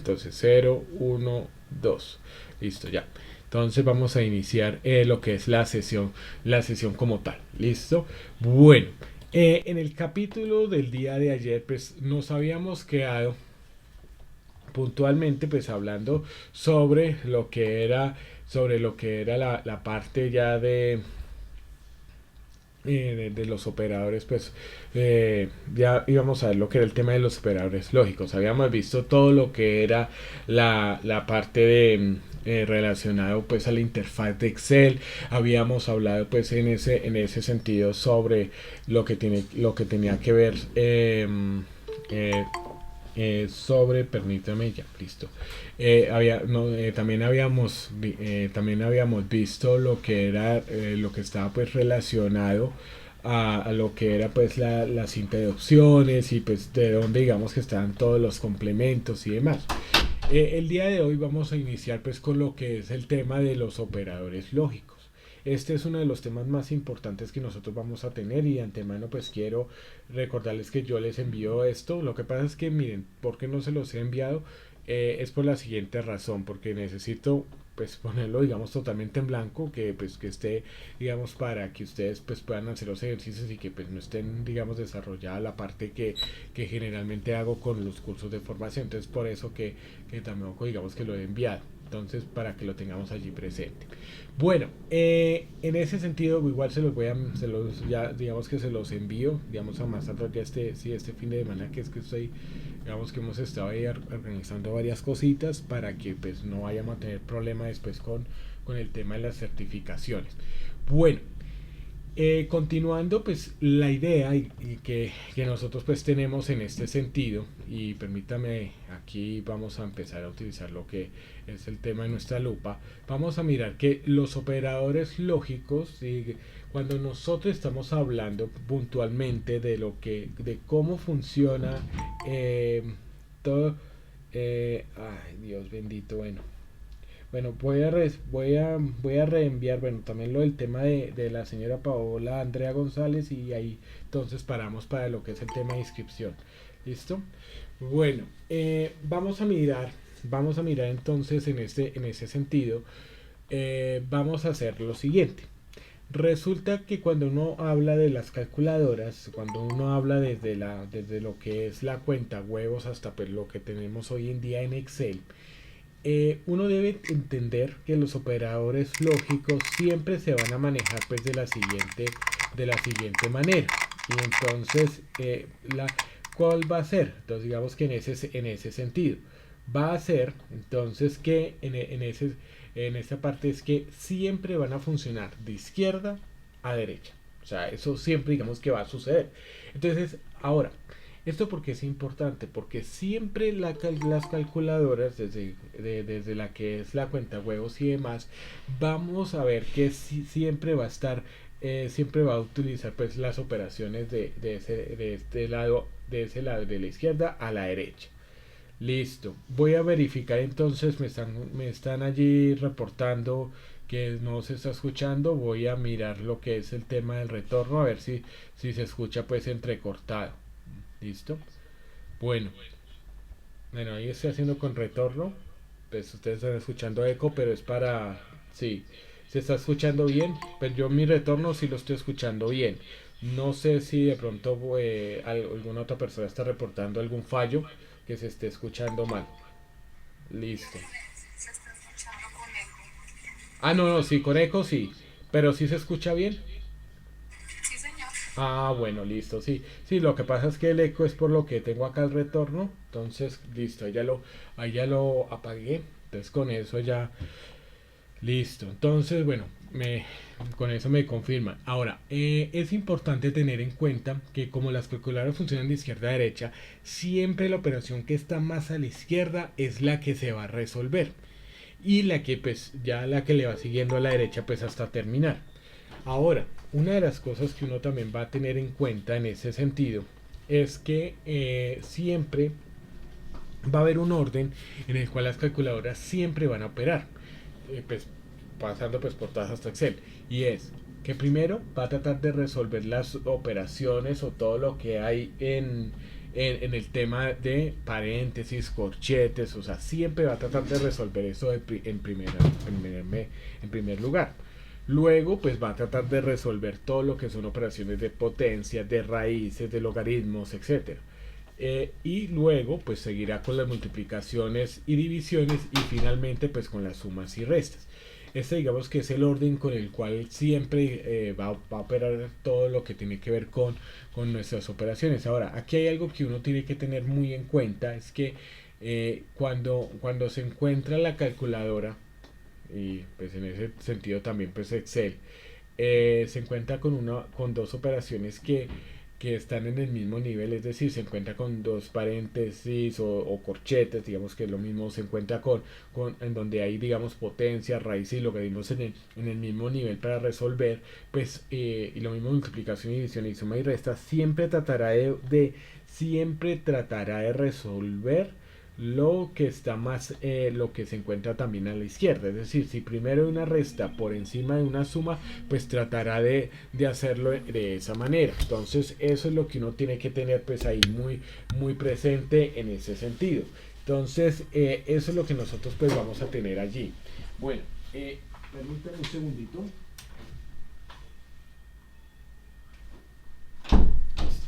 Entonces 0, 1, 2. Listo, ya. Entonces vamos a iniciar lo que es la sesión como tal. ¿Listo? Bueno, en el capítulo del día de ayer, pues nos habíamos quedado puntualmente, pues hablando sobre lo que era la parte ya de los operadores, pues ya íbamos a ver lo que era el tema de los operadores lógicos. Habíamos visto todo lo que era la parte de relacionado pues a la interfaz de Excel. Habíamos hablado pues en ese sentido sobre lo que tenía que ver eh, sobre, permítame, ya, listo. También habíamos visto lo que era, lo que estaba pues relacionado a lo que era pues la cinta de opciones y pues de donde digamos que estaban todos los complementos y demás. El día de hoy vamos a iniciar pues con lo que es el tema de los operadores lógicos. Este es uno de los temas más importantes que nosotros vamos a tener y de antemano pues quiero recordarles que yo les envío esto. Lo que pasa es que miren, ¿por qué no se los he enviado? Es por la siguiente razón, porque necesito pues ponerlo digamos totalmente en blanco, que pues que esté digamos para que ustedes pues puedan hacer los ejercicios y que pues no estén digamos desarrollada la parte que generalmente hago con los cursos de formación. Entonces por eso que tampoco digamos que lo he enviado, entonces para que lo tengamos allí presente. Bueno, en ese sentido igual ya digamos que se los envío, digamos a más tarde ya este fin de semana, que es que estoy, digamos que hemos estado ahí organizando varias cositas para que pues no vayamos a tener problema después con el tema de las certificaciones. Bueno, continuando pues la idea y que nosotros pues tenemos en este sentido, y permítame aquí vamos a empezar a utilizar lo que es el tema de nuestra lupa. Vamos a mirar que los operadores lógicos, cuando nosotros estamos hablando puntualmente de cómo funciona todo, ay Dios bendito, bueno, voy a reenviar, bueno, también lo del tema de la señora Paola Andrea González, y ahí entonces paramos para lo que es el tema de inscripción. ¿Listo? Bueno, vamos a mirar entonces en ese sentido, vamos a hacer lo siguiente. Resulta que cuando uno habla de las calculadoras, cuando uno habla desde lo que es la cuenta huevos hasta pues lo que tenemos hoy en día en Excel, uno debe entender que los operadores lógicos siempre se van a manejar pues de la siguiente manera. Y entonces, ¿cuál va a ser? Entonces digamos que en ese sentido va a ser entonces que en esta parte es que siempre van a funcionar de izquierda a derecha. O sea, eso siempre digamos que va a suceder. Entonces, ahora, esto porque es importante, porque siempre las calculadoras, desde la que es la cuenta huevos y demás, vamos a ver que siempre va a estar, siempre va a utilizar pues las operaciones de ese lado de la izquierda a la derecha. Listo. Voy a verificar entonces, me están allí reportando que no se está escuchando. Voy a mirar lo que es el tema del retorno, a ver si se escucha pues entrecortado. Listo. Bueno, bueno, ahí estoy haciendo con retorno. Pues ustedes están escuchando eco, pero es para... Sí, se está escuchando bien, pero yo mi retorno sí lo estoy escuchando bien. No sé si de pronto alguna otra persona está reportando algún fallo que se esté escuchando mal. Listo. Ah, no, no, sí, con eco sí. Pero sí se escucha bien. Ah, bueno, listo, sí. Sí, lo que pasa es que el eco es por lo que tengo acá el retorno. Entonces, listo, ahí ya lo apagué. Entonces con eso ya listo. Entonces, bueno, con eso me confirman. Ahora, es importante tener en cuenta que como las calculadoras funcionan de izquierda a derecha, siempre la operación que está más a la izquierda es la que se va a resolver. Y la que pues ya la que le va siguiendo a la derecha pues hasta terminar. Ahora, una de las cosas que uno también va a tener en cuenta en ese sentido es que siempre va a haber un orden en el cual las calculadoras siempre van a operar, pues pasando pues por todas hasta Excel, y es que primero va a tratar de resolver las operaciones o todo lo que hay en el tema de paréntesis, corchetes, o sea, siempre va a tratar de resolver eso en primer lugar. Luego, pues va a tratar de resolver todo lo que son operaciones de potencia, de raíces, de logaritmos, etcétera. Y luego, pues seguirá con las multiplicaciones y divisiones y finalmente, pues con las sumas y restas. Este digamos que es el orden con el cual siempre va a operar todo lo que tiene que ver con nuestras operaciones. Ahora, aquí hay algo que uno tiene que tener muy en cuenta, es que cuando se encuentra la calculadora, y pues en ese sentido también pues Excel, se encuentra con dos operaciones que están en el mismo nivel, es decir, se encuentra con dos paréntesis o corchetes, digamos que es lo mismo, se encuentra en donde hay, digamos, potencia, raíz y logaritmos en el mismo nivel para resolver, pues, y lo mismo multiplicación y división y suma y resta, siempre tratará de resolver lo que está más, lo que se encuentra también a la izquierda. Es decir, si primero hay una resta por encima de una suma, pues tratará de hacerlo de esa manera. Entonces, eso es lo que uno tiene que tener pues ahí muy presente en ese sentido. Entonces, eso es lo que nosotros pues vamos a tener allí. Bueno, permítanme un segundito.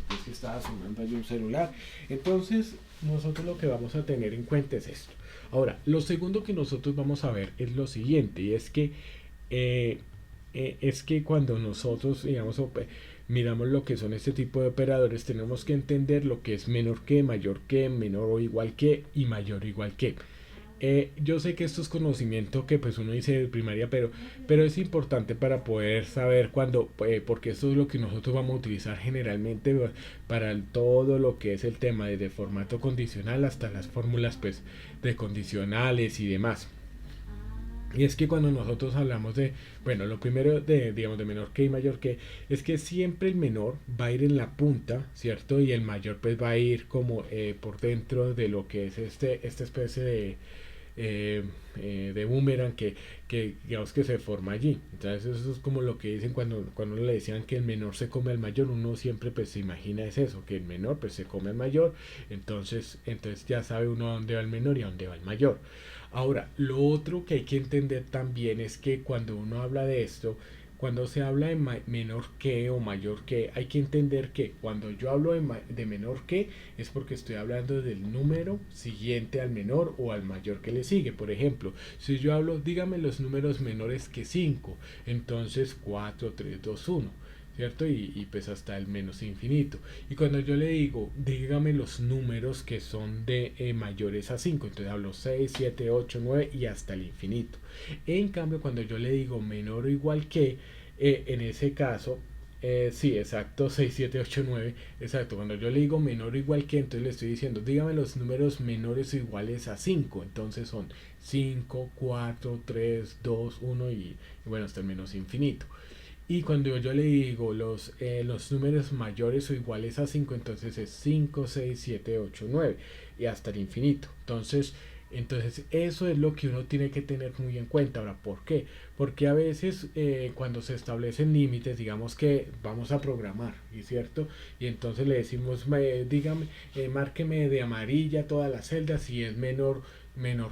Es que estaba sonando allí un celular. Entonces, nosotros lo que vamos a tener en cuenta es esto. Ahora, lo segundo que nosotros vamos a ver es lo siguiente, y es que cuando nosotros, digamos, miramos lo que son este tipo de operadores, tenemos que entender lo que es menor que, mayor que, menor o igual que y mayor o igual que. Yo sé que esto es conocimiento que pues uno dice de primaria, pero es importante para poder saber cuándo, porque esto es lo que nosotros vamos a utilizar generalmente para todo lo que es el tema desde formato condicional hasta las fórmulas pues de condicionales y demás. Y es que cuando nosotros hablamos de, bueno, lo primero digamos, de menor que y mayor que, es que siempre el menor va a ir en la punta, ¿cierto? Y el mayor pues va a ir como por dentro de lo que es esta especie de boomerang que digamos que se forma allí. Entonces eso es como lo que dicen cuando le decían que el menor se come al mayor, uno siempre pues se imagina es eso, que el menor pues se come al mayor, entonces ya sabe uno a dónde va el menor y a dónde va el mayor. Ahora, lo otro que hay que entender también es que cuando uno habla de esto, cuando se habla de menor que o mayor que, hay que entender que cuando yo hablo de menor que es porque estoy hablando del número siguiente al menor o al mayor que le sigue. Por ejemplo, si yo hablo, dígame los números menores que 5, entonces 4 3 2 1, ¿cierto? Y pues hasta el menos infinito. Y cuando yo le digo, dígame los números que son de mayores a 5, entonces hablo 6 7 8 9 y hasta el infinito. En cambio, cuando yo le digo menor o igual que, en ese caso, sí, exacto, 6 7 8 9, exacto. Cuando yo le digo menor o igual que, entonces le estoy diciendo, dígame los números menores o iguales a 5. Entonces son 5 4 3 2 1 y bueno, hasta el menos infinito. Y cuando yo le digo los números mayores o iguales a 5, entonces es 5 6 7 8 9 y hasta el infinito. Entonces eso es lo que uno tiene que tener muy en cuenta. Ahora, ¿por qué? Porque a veces cuando se establecen límites, digamos que vamos a programar, ¿y cierto? Y entonces le decimos, dígame, márqueme de amarilla todas las celdas si es menor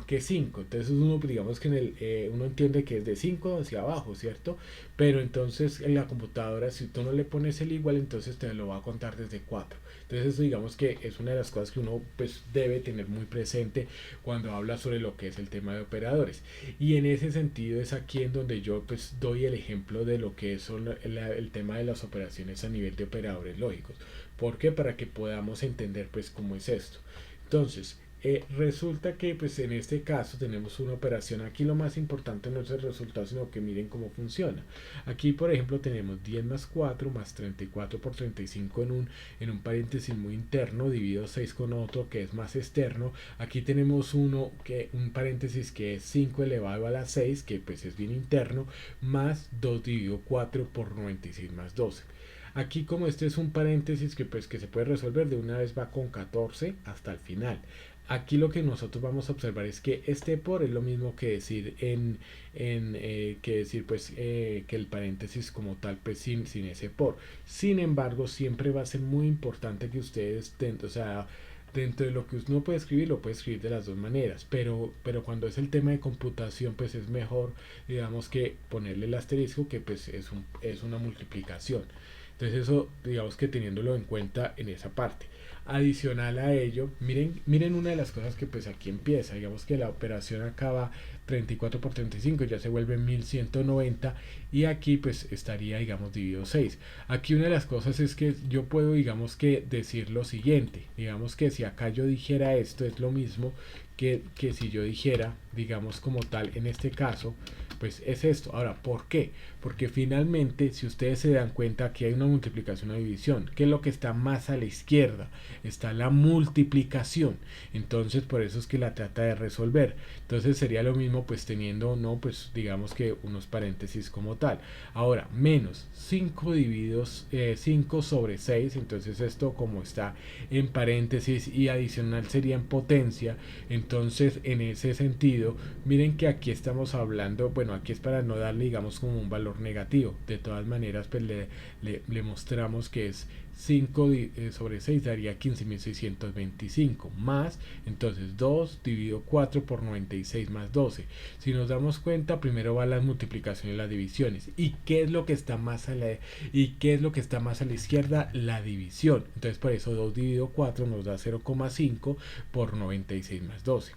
que 5. Entonces uno digamos que uno entiende que es de 5 hacia abajo, ¿cierto? Pero entonces en la computadora si tú no le pones el igual, entonces te lo va a contar desde 4. Entonces eso digamos que es una de las cosas que uno pues debe tener muy presente cuando habla sobre lo que es el tema de operadores. Y en ese sentido es aquí en donde yo pues doy el ejemplo de lo que son el tema de las operaciones a nivel de operadores lógicos. ¿Por qué? Para que podamos entender pues cómo es esto. Entonces, resulta que pues en este caso tenemos una operación. Aquí lo más importante no es el resultado, sino que miren cómo funciona. Aquí por ejemplo tenemos 10 más 4 más 34 por 35 en un paréntesis muy interno, dividido 6 con otro que es más externo. Aquí tenemos un paréntesis que es 5 elevado a la 6, que pues es bien interno, más 2 dividido 4 por 96 más 12. Aquí como este es un paréntesis que pues que se puede resolver de una vez, va con 14 hasta el final. aquí lo que nosotros vamos a observar es que este por es lo mismo que decir que decir pues que el paréntesis como tal pues sin ese por. Sin embargo, siempre va a ser muy importante que ustedes o sea, dentro de lo que uno puede escribir, lo puede escribir de las dos maneras, pero cuando es el tema de computación, pues es mejor, digamos, que ponerle el asterisco, que pues es una multiplicación. Entonces eso, digamos que teniéndolo en cuenta en esa parte. Adicional a ello, miren una de las cosas que pues aquí empieza, digamos que la operación acaba 34 por 35, ya se vuelve 1190 y aquí pues estaría, digamos, dividido 6. Aquí una de las cosas es que yo puedo, digamos, que decir lo siguiente, digamos que si acá yo dijera esto es lo mismo que si yo dijera, digamos, como tal, en este caso, pues es esto. Ahora, ¿por qué? Porque finalmente, si ustedes se dan cuenta, aquí hay una multiplicación o división. ¿Qué es lo que está más a la izquierda? Está la multiplicación. Entonces, por eso es que la trata de resolver. Entonces, sería lo mismo, pues teniendo, no, pues digamos que unos paréntesis como tal. Ahora, menos 5 divididos 5 sobre 6. Entonces, esto como está en paréntesis y adicional sería en potencia. Entonces, en ese sentido, miren que aquí estamos hablando, bueno, aquí es para no darle, digamos, como un valor negativo. De todas maneras, pues le mostramos que es 5 sobre 6 daría 15.625 más, entonces 2 dividido 4 por 96 más 12. Si nos damos cuenta, primero va las multiplicaciones y las divisiones. ¿Y qué es lo que está más a la izquierda? La división. Entonces, por eso 2 dividido 4 nos da 0,5 por 96 más 12.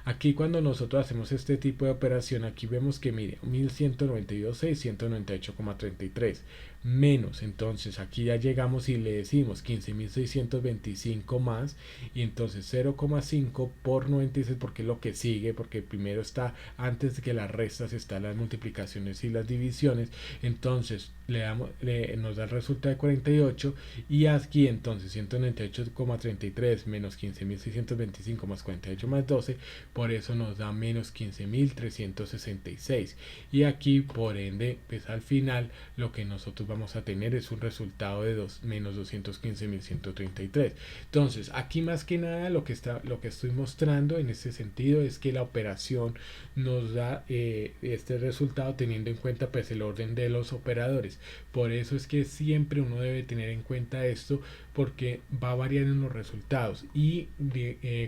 Aquí cuando nosotros hacemos este tipo de operación, aquí vemos que mire, 1192.698,33 menos, entonces aquí ya llegamos y le decimos 15.625 más, y entonces 0,5 por 96, porque es lo que sigue, porque primero está, antes de que las restas, están las multiplicaciones y las divisiones. Entonces nos da el resultado de 48, y aquí entonces 198,33 menos 15.625 más 48 más 12, por eso nos da menos 15.366, y aquí por ende pues al final lo que nosotros vamos a tener es un resultado de menos 215.133. Entonces aquí más que nada lo que estoy mostrando en este sentido es que la operación nos da este resultado teniendo en cuenta pues el orden de los operadores. Por eso es que siempre uno debe tener en cuenta esto, porque va a variar en los resultados, y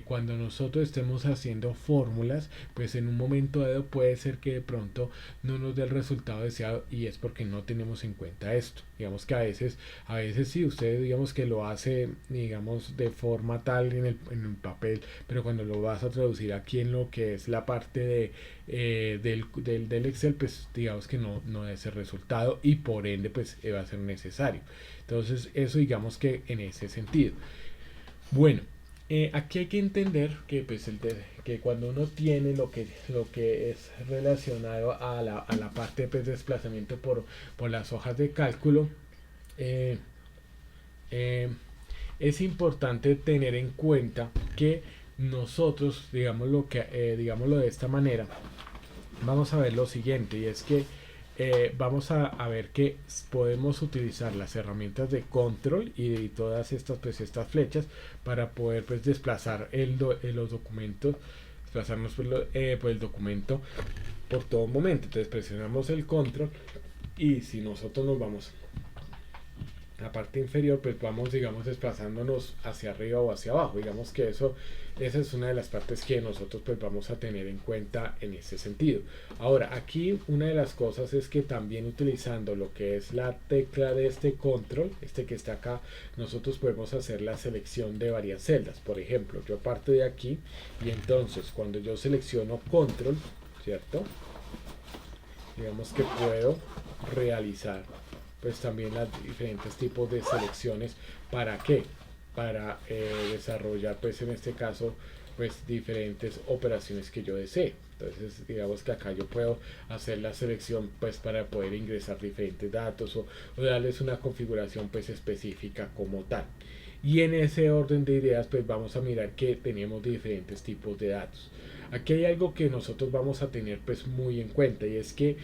cuando nosotros estemos haciendo fórmulas, pues en un momento dado puede ser que de pronto no nos dé el resultado deseado, y es porque no tenemos en cuenta esto. Digamos que a veces sí, usted digamos que lo hace, digamos, de forma tal en el papel, pero cuando lo vas a traducir aquí en lo que es la parte del Excel, pues digamos que no da ese resultado, y por ende pues va a ser necesario. Entonces eso, digamos que en ese sentido. Bueno, aquí hay que entender que pues que cuando uno tiene lo que es relacionado a la parte pues, de desplazamiento por las hojas de cálculo, eh, eh, es importante tener en cuenta que nosotros, digámoslo de esta manera, vamos a ver lo siguiente, y es que vamos a ver que podemos utilizar las herramientas de control y todas estas flechas para poder pues desplazar los documentos, desplazarnos por el documento por todo momento. Entonces presionamos el control, y si nosotros nos vamos la parte inferior, pues vamos, digamos, desplazándonos hacia arriba o hacia abajo. Digamos que esa es una de las partes que nosotros pues vamos a tener en cuenta en ese sentido. Ahora, aquí una de las cosas es que también utilizando lo que es la tecla de este control, que está acá, nosotros podemos hacer la selección de varias celdas. Por ejemplo, yo parto de aquí, y entonces cuando yo selecciono control, ¿cierto? Digamos que puedo realizar pues también los diferentes tipos de selecciones. ¿Para qué? Para desarrollar pues en este caso pues diferentes operaciones que yo desee. Entonces digamos que acá yo puedo hacer la selección pues para poder ingresar diferentes datos, o darles una configuración pues específica como tal. Y en ese orden de ideas pues vamos a mirar que tenemos diferentes tipos de datos. Aquí hay algo que nosotros vamos a tener pues muy en cuenta, y es que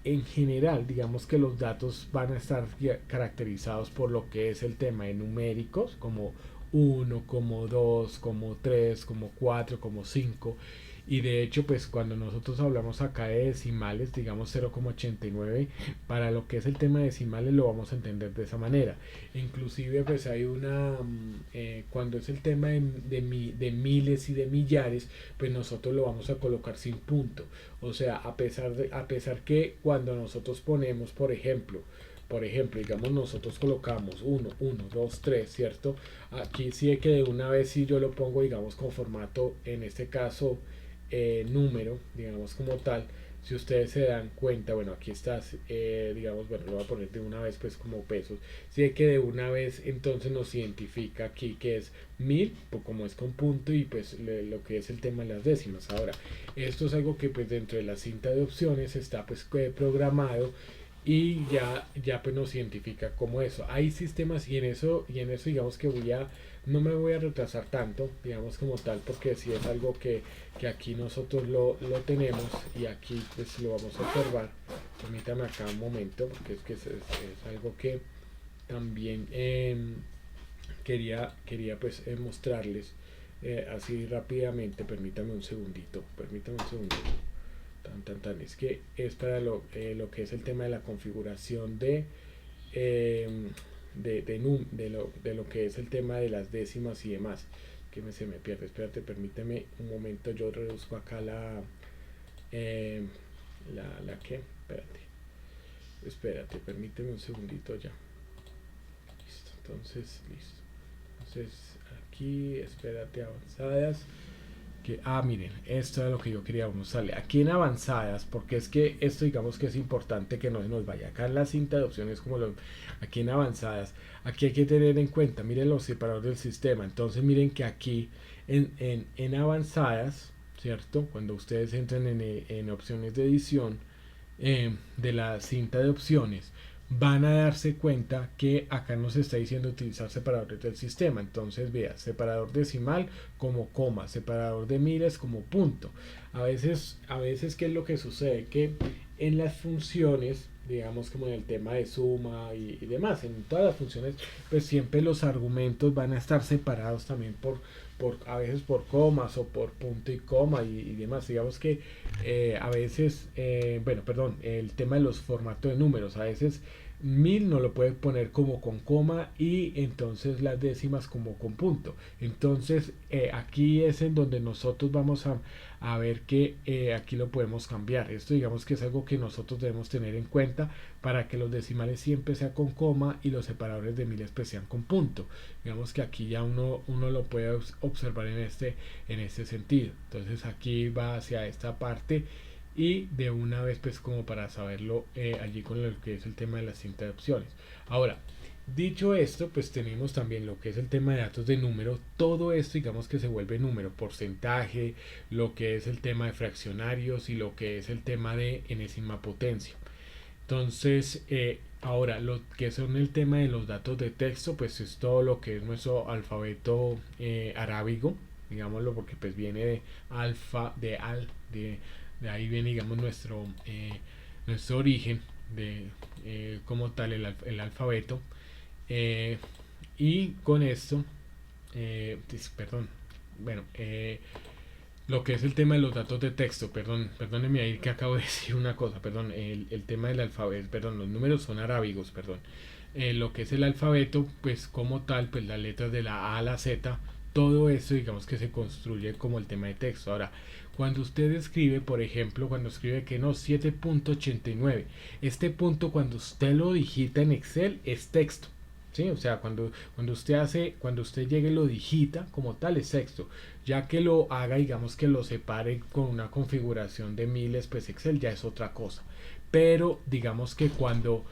en general, digamos que los datos van a estar caracterizados por lo que es el tema de numéricos, como 1, como 2, como 3, como 4, como 5. Y de hecho, pues cuando nosotros hablamos acá de decimales, digamos 0,89, para lo que es el tema de decimales lo vamos a entender de esa manera. Inclusive pues hay cuando es el tema de miles y de millares, pues nosotros lo vamos a colocar sin punto. O sea, a pesar que cuando nosotros ponemos, por ejemplo, digamos nosotros colocamos 2, 3, ¿cierto? Aquí sí es que de una vez si yo lo pongo, digamos, con formato, en este caso, número, digamos como tal, si ustedes se dan cuenta, bueno, aquí está, digamos, bueno, lo voy a poner de una vez pues como pesos, si es que de una vez entonces nos identifica aquí que es 1000, pues como es con punto y pues lo que es el tema de las décimas. Ahora, esto es algo que pues dentro de la cinta de opciones está pues programado y ya pues nos identifica como eso. Hay sistemas y en eso digamos que no me voy a retrasar tanto, digamos como tal, porque si es algo que aquí nosotros lo tenemos y aquí pues lo vamos a observar. Permítame acá un momento, porque es que es algo que también quería pues mostrarles así rápidamente. Permítame un segundito. Es que es para lo que es el tema de la configuración eh, de lo que es el tema de las décimas y demás, se me pierde. Espérate, permíteme un momento, yo reduzco acá eh, la que, espérate, permíteme un segundito ya. Listo, listo. Entonces, aquí, espérate, avanzadas. Miren, esto es lo que yo quería mostrarle aquí en avanzadas, porque es que esto digamos que es importante que no se nos vaya acá en la cinta de opciones, aquí en avanzadas. Aquí hay que tener en cuenta, miren los separadores del sistema. Entonces miren que aquí en avanzadas, cierto, cuando ustedes entran en opciones de edición de la cinta de opciones, van a darse cuenta que acá nos está diciendo utilizar separadores del sistema. Entonces vea, separador decimal como coma, separador de miles como punto. A veces ¿qué es lo que sucede? Que en las funciones, digamos como en el tema de suma y demás, en todas las funciones, pues siempre los argumentos van a estar separados también a veces por comas o por punto y coma y demás. Digamos que a veces, el tema de los formatos de números, a veces 1000 no lo puede poner como con coma y entonces las décimas como con punto. Entonces aquí es en donde nosotros vamos a ver que aquí lo podemos cambiar. Esto digamos que es algo que nosotros debemos tener en cuenta para que los decimales siempre sean con coma y los separadores de miles pues sean con punto. Digamos que aquí ya uno lo puede observar en este sentido. Entonces aquí va hacia esta parte y de una vez pues como para saberlo allí con lo que es el tema de la cinta de opciones. Ahora, dicho esto, pues tenemos también lo que es el tema de datos de número. Todo esto digamos que se vuelve número, porcentaje, lo que es el tema de fraccionarios y lo que es el tema de enésima potencia. Entonces, ahora lo que son el tema de los datos de texto, pues es todo lo que es nuestro alfabeto arábigo, digámoslo, porque pues viene de alfa, de ahí viene digamos nuestro origen de como tal el alfabeto. Y con esto, perdón, bueno, lo que es el tema de los datos de texto, perdónenme ahí que acabo de decir una cosa, perdón, el tema del alfabeto, perdón, los números son arábigos, perdón. Lo que es el alfabeto, pues como tal, pues las letras de la A a la Z, todo eso digamos que se construye como el tema de texto. Ahora, cuando usted escribe, por ejemplo, cuando escribe que no, 7.89, este punto cuando usted lo digita en Excel es texto. ¿Sí? O sea, cuando usted llegue lo digita como tal es texto. Ya que lo haga, digamos que lo separe con una configuración de miles, pues Excel ya es otra cosa. Pero digamos que cuando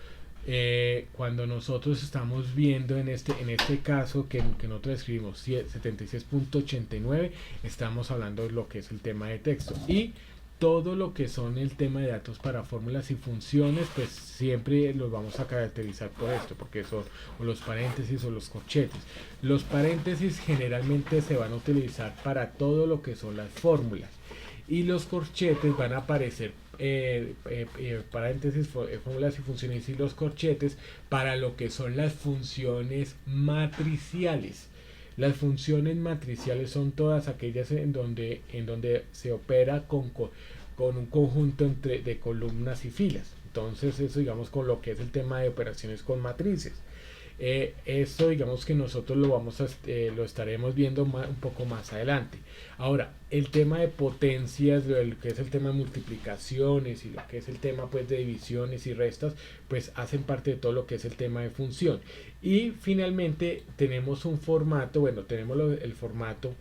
nosotros estamos viendo en este caso que nosotros escribimos 76.89, estamos hablando de lo que es el tema de texto. Y todo lo que son el tema de datos para fórmulas y funciones, pues siempre los vamos a caracterizar por esto, porque son o los paréntesis o los corchetes. Los paréntesis generalmente se van a utilizar para todo lo que son las fórmulas y los corchetes van a aparecer paréntesis, fórmulas y funciones, y los corchetes para lo que son las funciones matriciales. Las funciones matriciales son todas aquellas en donde se opera con un conjunto de columnas y filas. Entonces eso digamos con lo que es el tema de operaciones con matrices. Esto digamos que nosotros lo estaremos viendo un poco más adelante. Ahora, el tema de potencias, lo que es el tema de multiplicaciones y lo que es el tema pues de divisiones y restas, pues hacen parte de todo lo que es el tema de función. Y finalmente tenemos un formato, bueno, tenemos el formato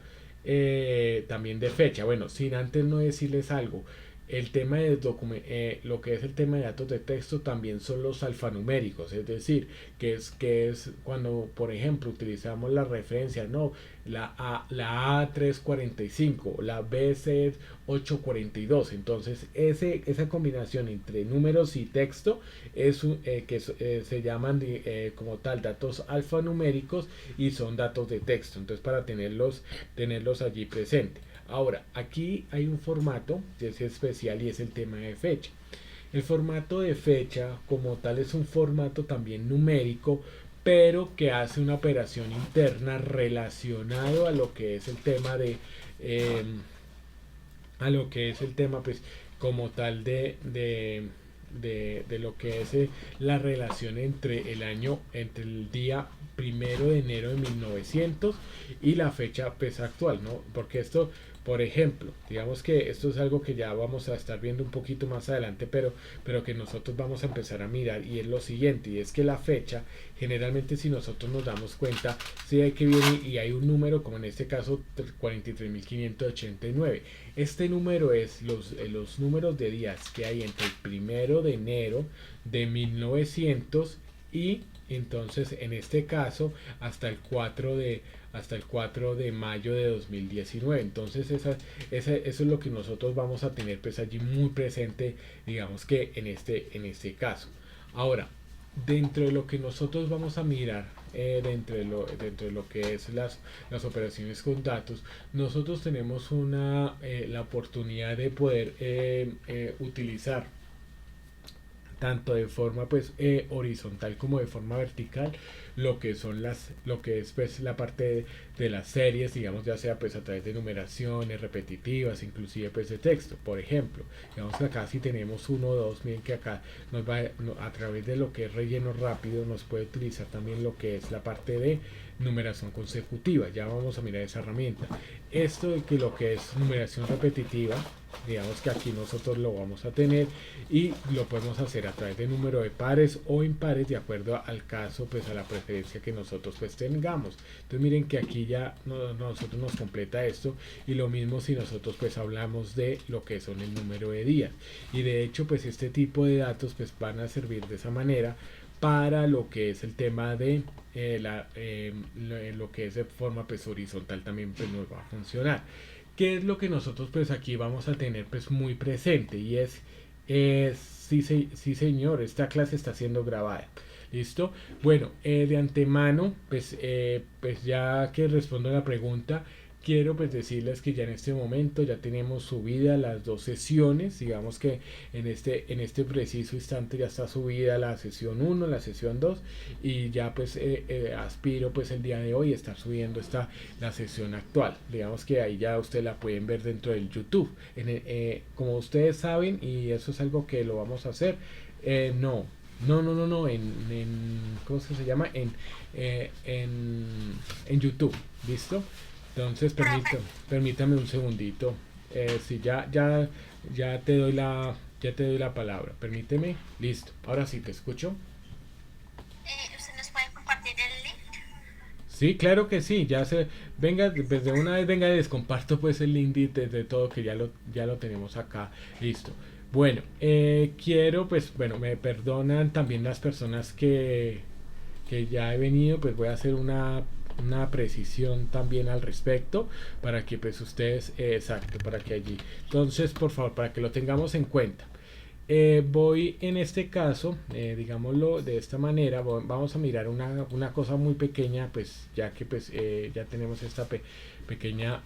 también de fecha. Bueno, sin antes no decirles algo, el tema de lo que es el tema de datos de texto también son los alfanuméricos, es decir, que es cuando por ejemplo utilizamos la referencia, no, la A345, la BC842, entonces esa combinación entre números y texto se llaman como tal datos alfanuméricos y son datos de texto, entonces para tenerlos allí presentes. Ahora, aquí hay un formato que es especial y es el tema de fecha. El formato de fecha como tal es un formato también numérico, pero que hace una operación interna relacionado a lo que es el tema a lo que es el tema pues como tal de lo que es la relación entre el día 1 de enero de 1900 y la fecha pues actual, ¿no? Porque esto, por ejemplo, digamos que esto es algo que ya vamos a estar viendo un poquito más adelante, pero que nosotros vamos a empezar a mirar, y es lo siguiente, y es que la fecha, generalmente si nosotros nos damos cuenta, si hay que viene y hay un número, como en este caso 43.589. Este número es los números de días que hay entre el 1 de enero de 1900 y entonces en este caso hasta el 4 de mayo de 2019. Entonces eso es lo que nosotros vamos a tener pues allí muy presente, digamos que en este caso. Ahora, dentro de lo que nosotros vamos a mirar, dentro de lo que es las operaciones con datos, nosotros tenemos la oportunidad de poder utilizar tanto de forma pues horizontal como de forma vertical lo que es pues la parte de las series, digamos, ya sea pues a través de numeraciones repetitivas, inclusive pues de texto. Por ejemplo, digamos que acá si tenemos 1 o 2, miren que acá a través de lo que es relleno rápido nos puede utilizar también lo que es la parte de numeración consecutiva. Ya vamos a mirar esa herramienta. Esto de que lo que es numeración repetitiva, digamos que aquí nosotros lo vamos a tener y lo podemos hacer a través de número de pares o impares de acuerdo al caso, pues a la preferencia que nosotros pues tengamos. Entonces miren que aquí ya nosotros nos completa esto, y lo mismo si nosotros pues hablamos de lo que son el número de días, y de hecho pues este tipo de datos pues van a servir de esa manera para lo que es el tema de lo que es de forma pues horizontal también pues nos va a funcionar. ¿Qué es lo que nosotros pues aquí vamos a tener pues muy presente? Y es sí señor, esta clase está siendo grabada. ¿Listo? Bueno, de antemano pues ya que respondo a la pregunta, quiero pues decirles que ya en este momento ya tenemos subida las dos sesiones. Digamos que en este preciso instante ya está subida la sesión 1, la sesión 2, y ya pues aspiro pues el día de hoy estar subiendo la sesión actual. Digamos que ahí ya ustedes la pueden ver dentro del YouTube. Como ustedes saben, y eso es algo que lo vamos a hacer, no, ¿cómo se llama? En YouTube, ¿listo? Entonces permítame un segundito. Si ya te doy la palabra. Permíteme. Listo. Ahora sí te escucho. ¿Usted nos puede compartir el link? Sí, claro que sí. Venga, desde una vez venga, les comparto pues el link de todo, que ya lo tenemos acá. Listo. Bueno, quiero pues, bueno, me perdonan también las personas que ya he venido, pues voy a hacer una precisión también al respecto para que pues ustedes, exacto, para que allí, entonces por favor, para que lo tengamos en cuenta. Voy en este caso, digámoslo de esta manera, vamos a mirar una cosa muy pequeña, pues ya que pues ya tenemos esta pequeña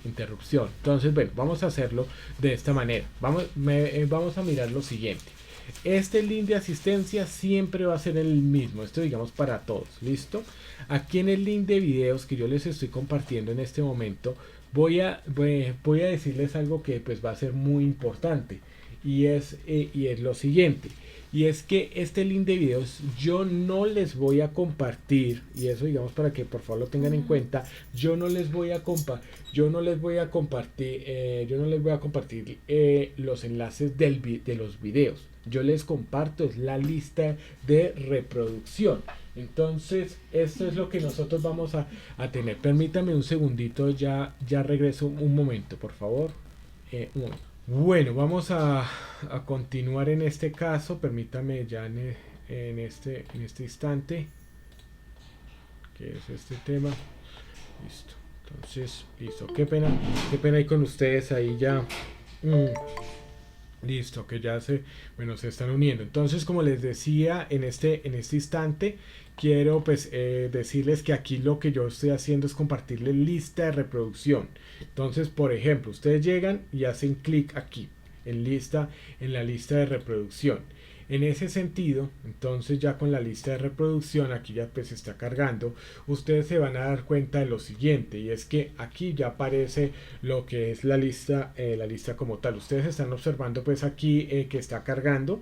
interrupción. Entonces bueno, vamos a hacerlo de esta manera. Vamos a mirar lo siguiente. Este link de asistencia siempre va a ser el mismo, esto digamos para todos, ¿listo? Aquí en el link de videos que yo les estoy compartiendo en este momento, voy a decirles algo que pues va a ser muy importante y es lo siguiente. Y es que este link de videos yo no les voy a compartir, y eso digamos para que por favor lo tengan en cuenta, yo no les voy a compartir, los enlaces de los videos. Yo les comparto es la lista de reproducción. Entonces, esto es lo que nosotros vamos a tener. Permítame un segundito, ya regreso un momento, por favor. Un momento. Bueno, vamos a continuar en este caso. Permítame ya en este instante, que es este tema. Listo. Entonces, listo. Qué pena ahí con ustedes ahí ya. Listo, que ya se están uniendo. Entonces, como les decía, en este instante quiero pues decirles que aquí lo que yo estoy haciendo es compartirles lista de reproducción. Entonces, por ejemplo, ustedes llegan y hacen clic aquí en la lista de reproducción. En ese sentido, entonces ya con la lista de reproducción, aquí ya pues está cargando, ustedes se van a dar cuenta de lo siguiente, y es que aquí ya aparece lo que es la lista como tal. Ustedes están observando pues aquí que está cargando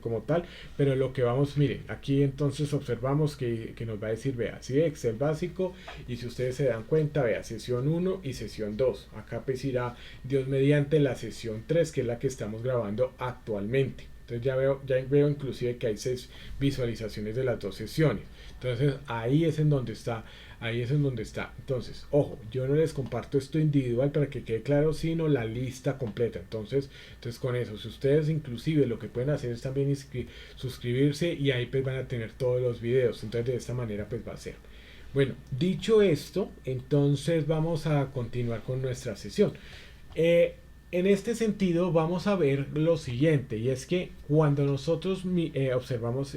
como tal, pero lo que vamos, miren, aquí entonces observamos que nos va a decir, vea, ¿sí? Excel básico, y si ustedes se dan cuenta, vea, sesión 1 y sesión 2. Acá pues irá Dios mediante la sesión 3, que es la que estamos grabando actualmente. Entonces ya veo inclusive que hay 6 visualizaciones de las 2 sesiones. Entonces ahí es en donde está. Entonces, ojo, yo no les comparto esto individual para que quede claro, sino la lista completa. Entonces con eso, si ustedes inclusive lo que pueden hacer es también suscribirse, y ahí pues van a tener todos los videos. Entonces de esta manera pues va a ser. Bueno, dicho esto, entonces vamos a continuar con nuestra sesión. En este sentido vamos a ver lo siguiente, y es que cuando nosotros observamos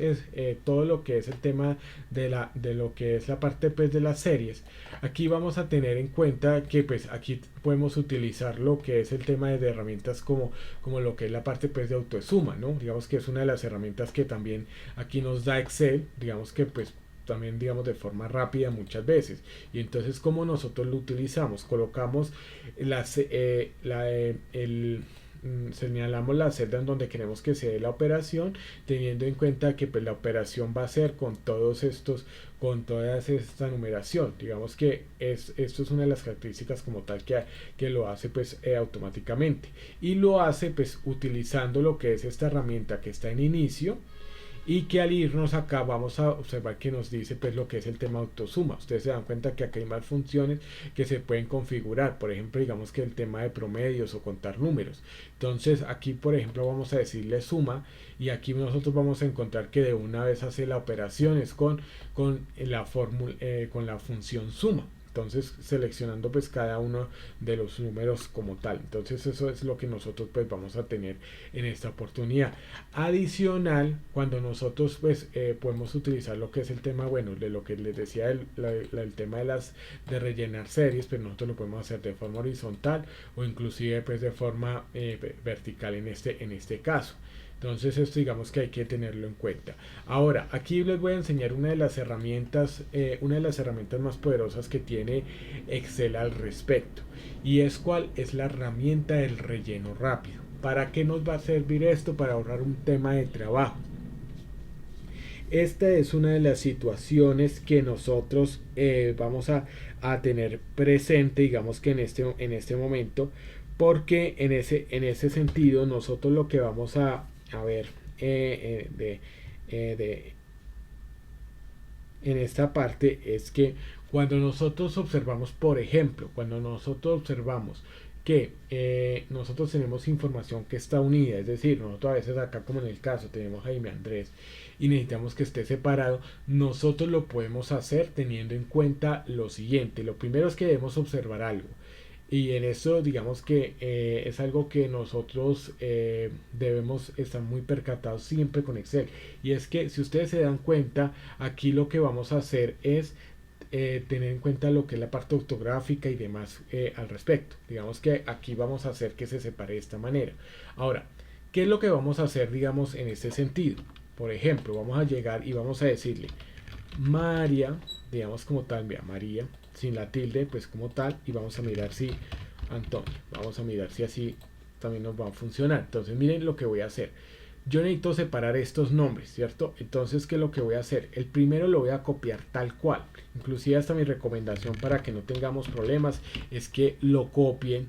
todo lo que es el tema de lo que es la parte pues de las series, aquí vamos a tener en cuenta que pues aquí podemos utilizar lo que es el tema de herramientas como lo que es la parte pues de autosuma, ¿no? Digamos que es una de las herramientas que también aquí nos da Excel, digamos que pues también digamos de forma rápida muchas veces. Y entonces, como nosotros lo utilizamos, colocamos señalamos la celda en donde queremos que se dé la operación, teniendo en cuenta que pues la operación va a ser con toda esta numeración. Digamos que esto es una de las características como tal que lo hace pues automáticamente, y lo hace pues utilizando lo que es esta herramienta que está en inicio, y que al irnos acá vamos a observar que nos dice pues lo que es el tema autosuma. Ustedes se dan cuenta que acá hay más funciones que se pueden configurar, por ejemplo digamos que el tema de promedios o contar números. Entonces aquí por ejemplo vamos a decirle suma, y aquí nosotros vamos a encontrar que de una vez hace la operación con la función suma. Entonces seleccionando pues cada uno de los números como tal. Entonces eso es lo que nosotros pues vamos a tener en esta oportunidad. Adicional, cuando nosotros pues podemos utilizar lo que es el tema, bueno, de lo que les decía el tema de rellenar series, pero nosotros lo podemos hacer de forma horizontal o inclusive pues de forma vertical en este caso. Entonces esto digamos que hay que tenerlo en cuenta. Ahora, aquí les voy a enseñar una de las herramientas más poderosas que tiene Excel al respecto. Y es cuál es la herramienta del relleno rápido. ¿Para qué nos va a servir esto? Para ahorrar un tema de trabajo. Esta es una de las situaciones que nosotros vamos a tener presente, digamos que en este momento, porque en ese sentido nosotros lo que vamos a ver en esta parte es que cuando nosotros observamos, por ejemplo, cuando nosotros observamos que nosotros tenemos información que está unida, es decir, nosotros a veces acá como en el caso tenemos Jaime Andrés y necesitamos que esté separado, nosotros lo podemos hacer teniendo en cuenta lo siguiente. Lo primero es que debemos observar algo, y en eso digamos que es algo que nosotros debemos estar muy percatados siempre con Excel, y es que si ustedes se dan cuenta, aquí lo que vamos a hacer es tener en cuenta lo que es la parte ortográfica y demás al respecto. Digamos que aquí vamos a hacer que se separe de esta manera. Ahora, ¿Qué es lo que vamos a hacer, digamos, en este sentido? Por ejemplo, vamos a llegar y vamos a decirle María, digamos como tal, vea, María, sin la tilde, pues como tal, y vamos a mirar si Antonio, vamos a mirar si así también nos va a funcionar. Entonces miren lo que voy a hacer. Yo necesito separar estos nombres, ¿cierto? Entonces, ¿qué es lo que voy a hacer? El primero lo voy a copiar tal cual. Inclusive hasta mi recomendación para que no tengamos problemas es que lo copien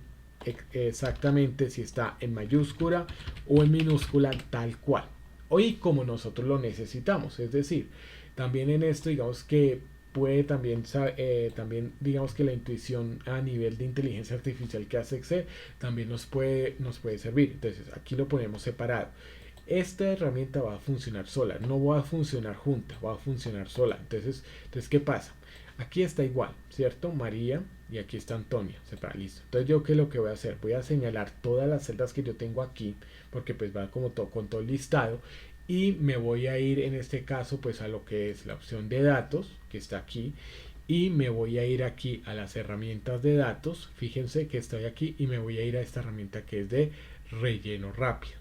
exactamente si está en mayúscula o en minúscula tal cual. Hoy como nosotros lo necesitamos. Es decir, también en esto digamos que puede también, también digamos que la intuición a nivel de inteligencia artificial que hace Excel también nos puede servir. Entonces aquí lo ponemos separado. Esta herramienta va a funcionar sola, no va a funcionar junta, va a funcionar sola. Entonces ¿qué pasa? Aquí está igual, ¿cierto? María y aquí está Antonia, listo. Entonces yo qué es lo que voy a hacer, voy a señalar todas las celdas que yo tengo aquí, porque pues va como todo con todo el listado, y me voy a ir en este caso pues a lo que es la opción de datos, que está aquí, y me voy a ir aquí a las herramientas de datos, fíjense que estoy aquí y me voy a ir a esta herramienta que es de relleno rápido.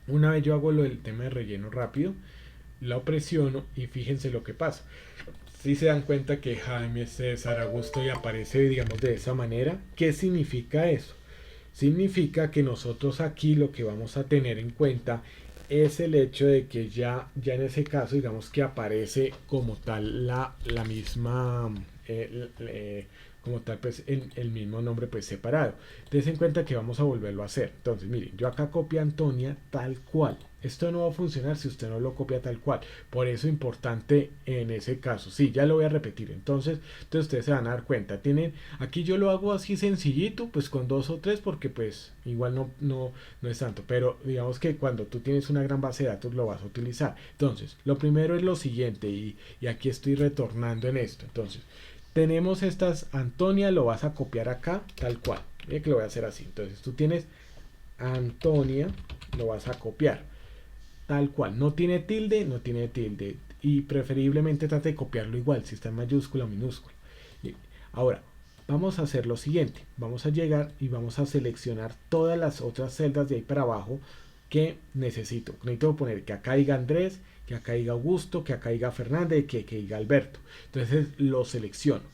Una vez yo hago el tema de relleno rápido, lo presiono y fíjense lo que pasa. Si se dan cuenta que Jaime César Augusto y aparece digamos de esa manera, ¿qué significa eso? Significa que nosotros aquí lo que vamos a tener en cuenta es el hecho de que ya en ese caso digamos que aparece como tal la misma como tal pues en el mismo nombre pues separado. Tengan en cuenta que vamos a volverlo a hacer. Entonces miren, yo acá copio Antonia tal cual. Esto no va a funcionar si usted no lo copia tal cual. Por eso es importante en ese caso. Sí, ya lo voy a repetir. Entonces ustedes se van a dar cuenta. Tienen, aquí yo lo hago así sencillito, pues con 2 o 3 porque pues igual no es tanto. Pero digamos que cuando tú tienes una gran base de datos lo vas a utilizar. Entonces, lo primero es lo siguiente y aquí estoy retornando en esto. Entonces, tenemos estas, Antonia lo vas a copiar acá tal cual. Mira que lo voy a hacer así. Entonces tú tienes Antonia, lo vas a copiar tal cual. No tiene tilde, no tiene tilde. Y preferiblemente trate de copiarlo igual, si está en mayúscula o minúscula. Ahora, vamos a hacer lo siguiente. Vamos a llegar y vamos a seleccionar todas las otras celdas de ahí para abajo que necesito. Necesito poner que acá diga Andrés, que acá diga Augusto, que acá diga Fernández, que diga Alberto. Entonces lo selecciono.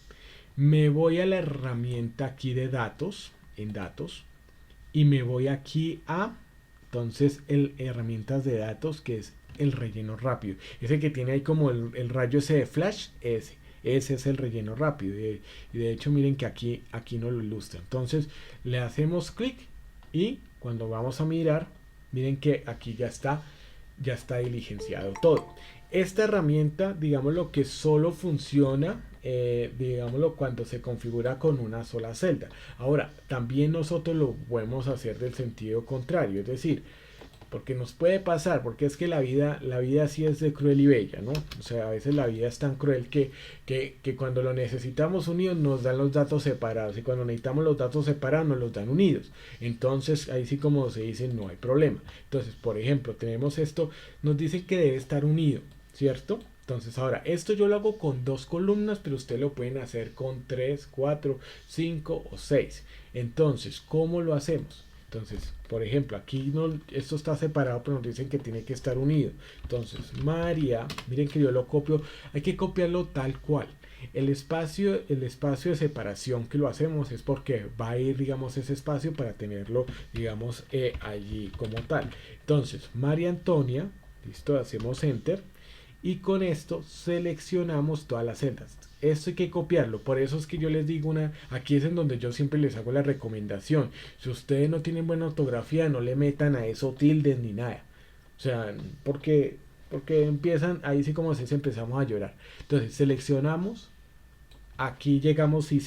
Me voy a la herramienta aquí de datos, en datos, y me voy aquí a, entonces, herramientas de datos, que es el relleno rápido. Ese que tiene ahí como el rayo ese de flash, ese es el relleno rápido. Y de hecho miren que aquí no lo ilustra. Entonces le hacemos clic y cuando vamos a mirar, miren que aquí ya está diligenciado todo. Esta herramienta, digámoslo que solo funciona, digámoslo, cuando se configura con una sola celda. Ahora, también nosotros lo podemos hacer del sentido contrario, es decir, porque nos puede pasar, porque es que la vida sí es de cruel y bella, ¿no? O sea, a veces la vida es tan cruel que cuando lo necesitamos unidos nos dan los datos separados y cuando necesitamos los datos separados nos los dan unidos. Entonces, ahí sí como se dice, no hay problema. Entonces, por ejemplo, tenemos esto, nos dice que debe estar unido, ¿cierto? Entonces ahora, esto yo lo hago con 2 columnas, pero ustedes lo pueden hacer con 3, 4, 5 o 6. Entonces, ¿cómo lo hacemos? Entonces, por ejemplo, aquí no, esto está separado, pero nos dicen que tiene que estar unido. Entonces, María, miren que yo lo copio, hay que copiarlo tal cual. El espacio de separación que lo hacemos es porque va a ir, digamos, ese espacio para tenerlo, digamos, allí como tal. Entonces, María Antonia, listo, hacemos Enter. Y con esto seleccionamos todas las celdas. Esto hay que copiarlo. Por eso es que yo les digo aquí es en donde yo siempre les hago la recomendación. Si ustedes no tienen buena ortografía, no le metan a eso tildes ni nada. O sea, porque empiezan, ahí sí como se empezamos a llorar. Entonces seleccionamos. Aquí llegamos y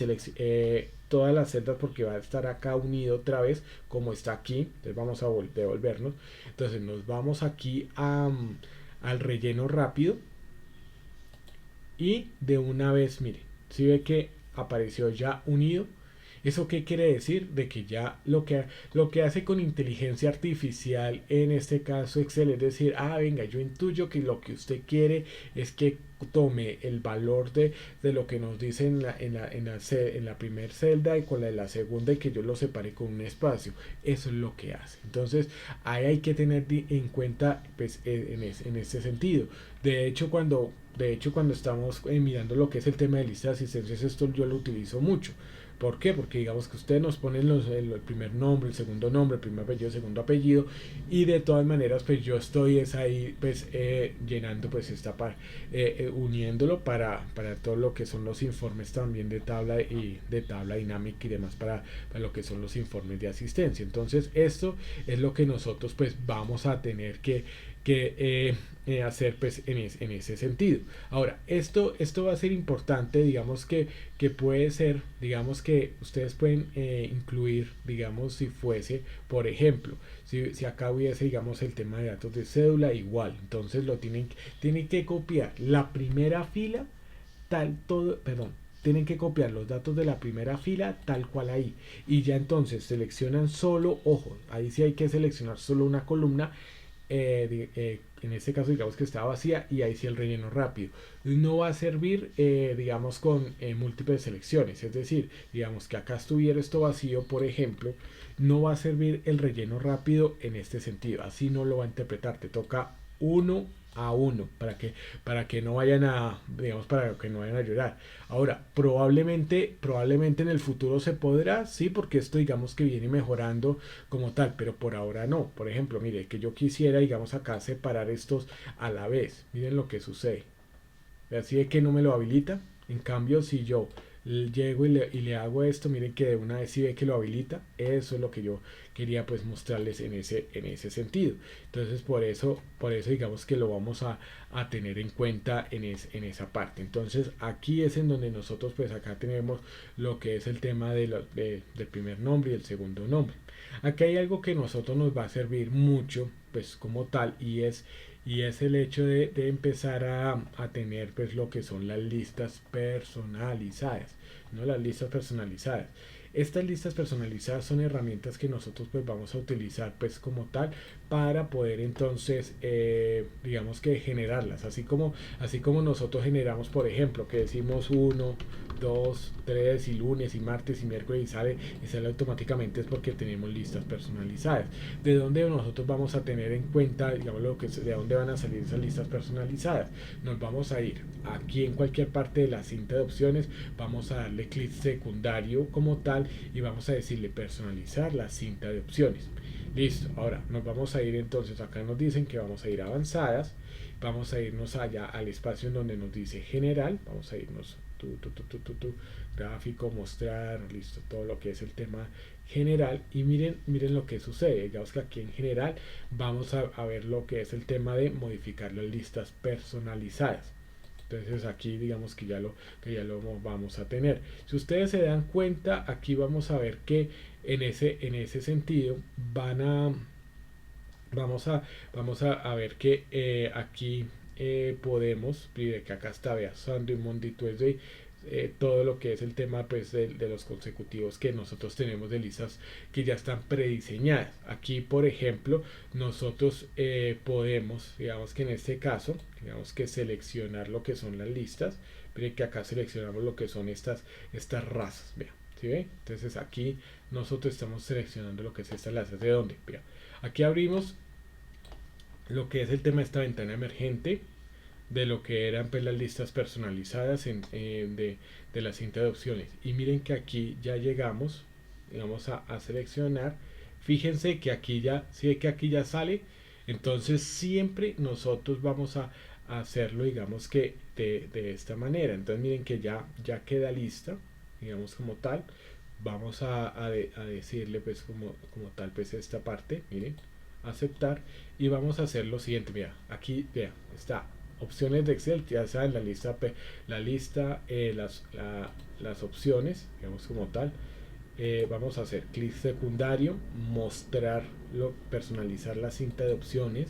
todas las celdas porque va a estar acá unido otra vez como está aquí. Entonces vamos a devolvernos. Entonces nos vamos aquí al relleno rápido y de una vez miren, si ve que apareció ya unido ¿Eso qué quiere decir? De que ya lo que hace con inteligencia artificial, en este caso Excel, es decir, venga, yo intuyo que lo que usted quiere es que tome el valor de lo que nos dice en la primera celda y con la de la segunda y que yo lo separe con un espacio. Eso es lo que hace. Entonces, ahí hay que tener en cuenta pues, en este sentido. De hecho, cuando estamos mirando lo que es el tema de lista de asistencias, esto yo lo utilizo mucho. ¿Por qué? Porque digamos que ustedes nos ponen el primer nombre, el segundo nombre, el primer apellido, el segundo apellido, y de todas maneras pues yo estoy es ahí pues llenando pues uniéndolo para todo lo que son los informes también de tabla dinámica y demás para lo que son los informes de asistencia. Entonces esto es lo que nosotros pues vamos a tener que hacer pues en ese sentido. Ahora, esto va a ser importante, digamos que puede ser, digamos que ustedes pueden incluir, digamos, si fuese, por ejemplo, si acá hubiese, digamos, el tema de datos de cédula, igual, entonces tienen que copiar la primera fila, tienen que copiar los datos de la primera fila tal cual ahí. Y ya entonces seleccionan solo, ojo, ahí sí hay que seleccionar solo una columna en este caso digamos que está vacía y ahí sí el relleno rápido no va a servir digamos con múltiples selecciones, es decir, digamos que acá estuviera esto vacío por ejemplo, no va a servir el relleno rápido en este sentido, así no lo va a interpretar, te toca uno a uno para que no vayan a digamos para que no vayan a llorar. Ahora probablemente en el futuro se podrá, sí, porque esto digamos que viene mejorando como tal, pero por ahora no. Por ejemplo, mire que yo quisiera digamos acá separar estos a la vez, miren lo que sucede, así de que no me lo habilita. En cambio, si yo llego y le hago esto, miren que de una vez sí ve que lo habilita. Eso es lo que yo quería pues mostrarles en ese sentido. Entonces por eso digamos que lo vamos a tener en cuenta en esa parte. Entonces aquí es en donde nosotros pues acá tenemos lo que es el tema del primer nombre y el segundo nombre. Aquí hay algo que a nosotros nos va a servir mucho pues como tal y es el hecho de empezar a tener pues lo que son las listas personalizadas, no las listas personalizadas. Estas listas personalizadas son herramientas que nosotros pues vamos a utilizar pues como tal para poder entonces digamos que generarlas, así como nosotros generamos por ejemplo que decimos 1, 2, 3 y lunes y martes y miércoles y sale automáticamente, es porque tenemos listas personalizadas. ¿De dónde nosotros vamos a tener en cuenta digamos de dónde van a salir esas listas personalizadas? Nos vamos a ir aquí en cualquier parte de la cinta de opciones, vamos a darle clic secundario como tal y vamos a decirle personalizar la cinta de opciones. Listo, ahora nos vamos a ir entonces, acá nos dicen que vamos a ir a avanzadas, vamos a irnos allá al espacio en donde nos dice general, vamos a irnos gráfico, mostrar, listo, todo lo que es el tema general y miren lo que sucede, digamos que aquí en general vamos a ver lo que es el tema de modificar las listas personalizadas. Entonces aquí digamos que ya lo vamos a tener. Si ustedes se dan cuenta, aquí vamos a ver que en ese sentido vamos a ver que aquí podemos, que acá está, vea, Sunday, Monday, Tuesday, todo lo que es el tema pues de los consecutivos que nosotros tenemos de listas que ya están prediseñadas. Aquí por ejemplo nosotros podemos, digamos que en este caso, digamos que seleccionar lo que son las listas. Miren que acá seleccionamos lo que son estas razas, vean, ¿sí ve? Entonces aquí nosotros estamos seleccionando lo que es estas razas. ¿De dónde? Vean, aquí abrimos lo que es el tema de esta ventana emergente de lo que eran pues las listas personalizadas de la cinta de opciones, y miren que aquí ya llegamos, vamos a seleccionar, fíjense que aquí ya, si que aquí ya sale, entonces siempre nosotros vamos a hacerlo digamos que de esta manera. Entonces miren que ya queda lista digamos como tal, vamos a decirle pues como tal pues esta parte, miren, aceptar, y vamos a hacer lo siguiente. Mira, aquí vea, está opciones de Excel, ya saben la lista las opciones digamos como tal. Vamos a hacer clic secundario, personalizar la cinta de opciones,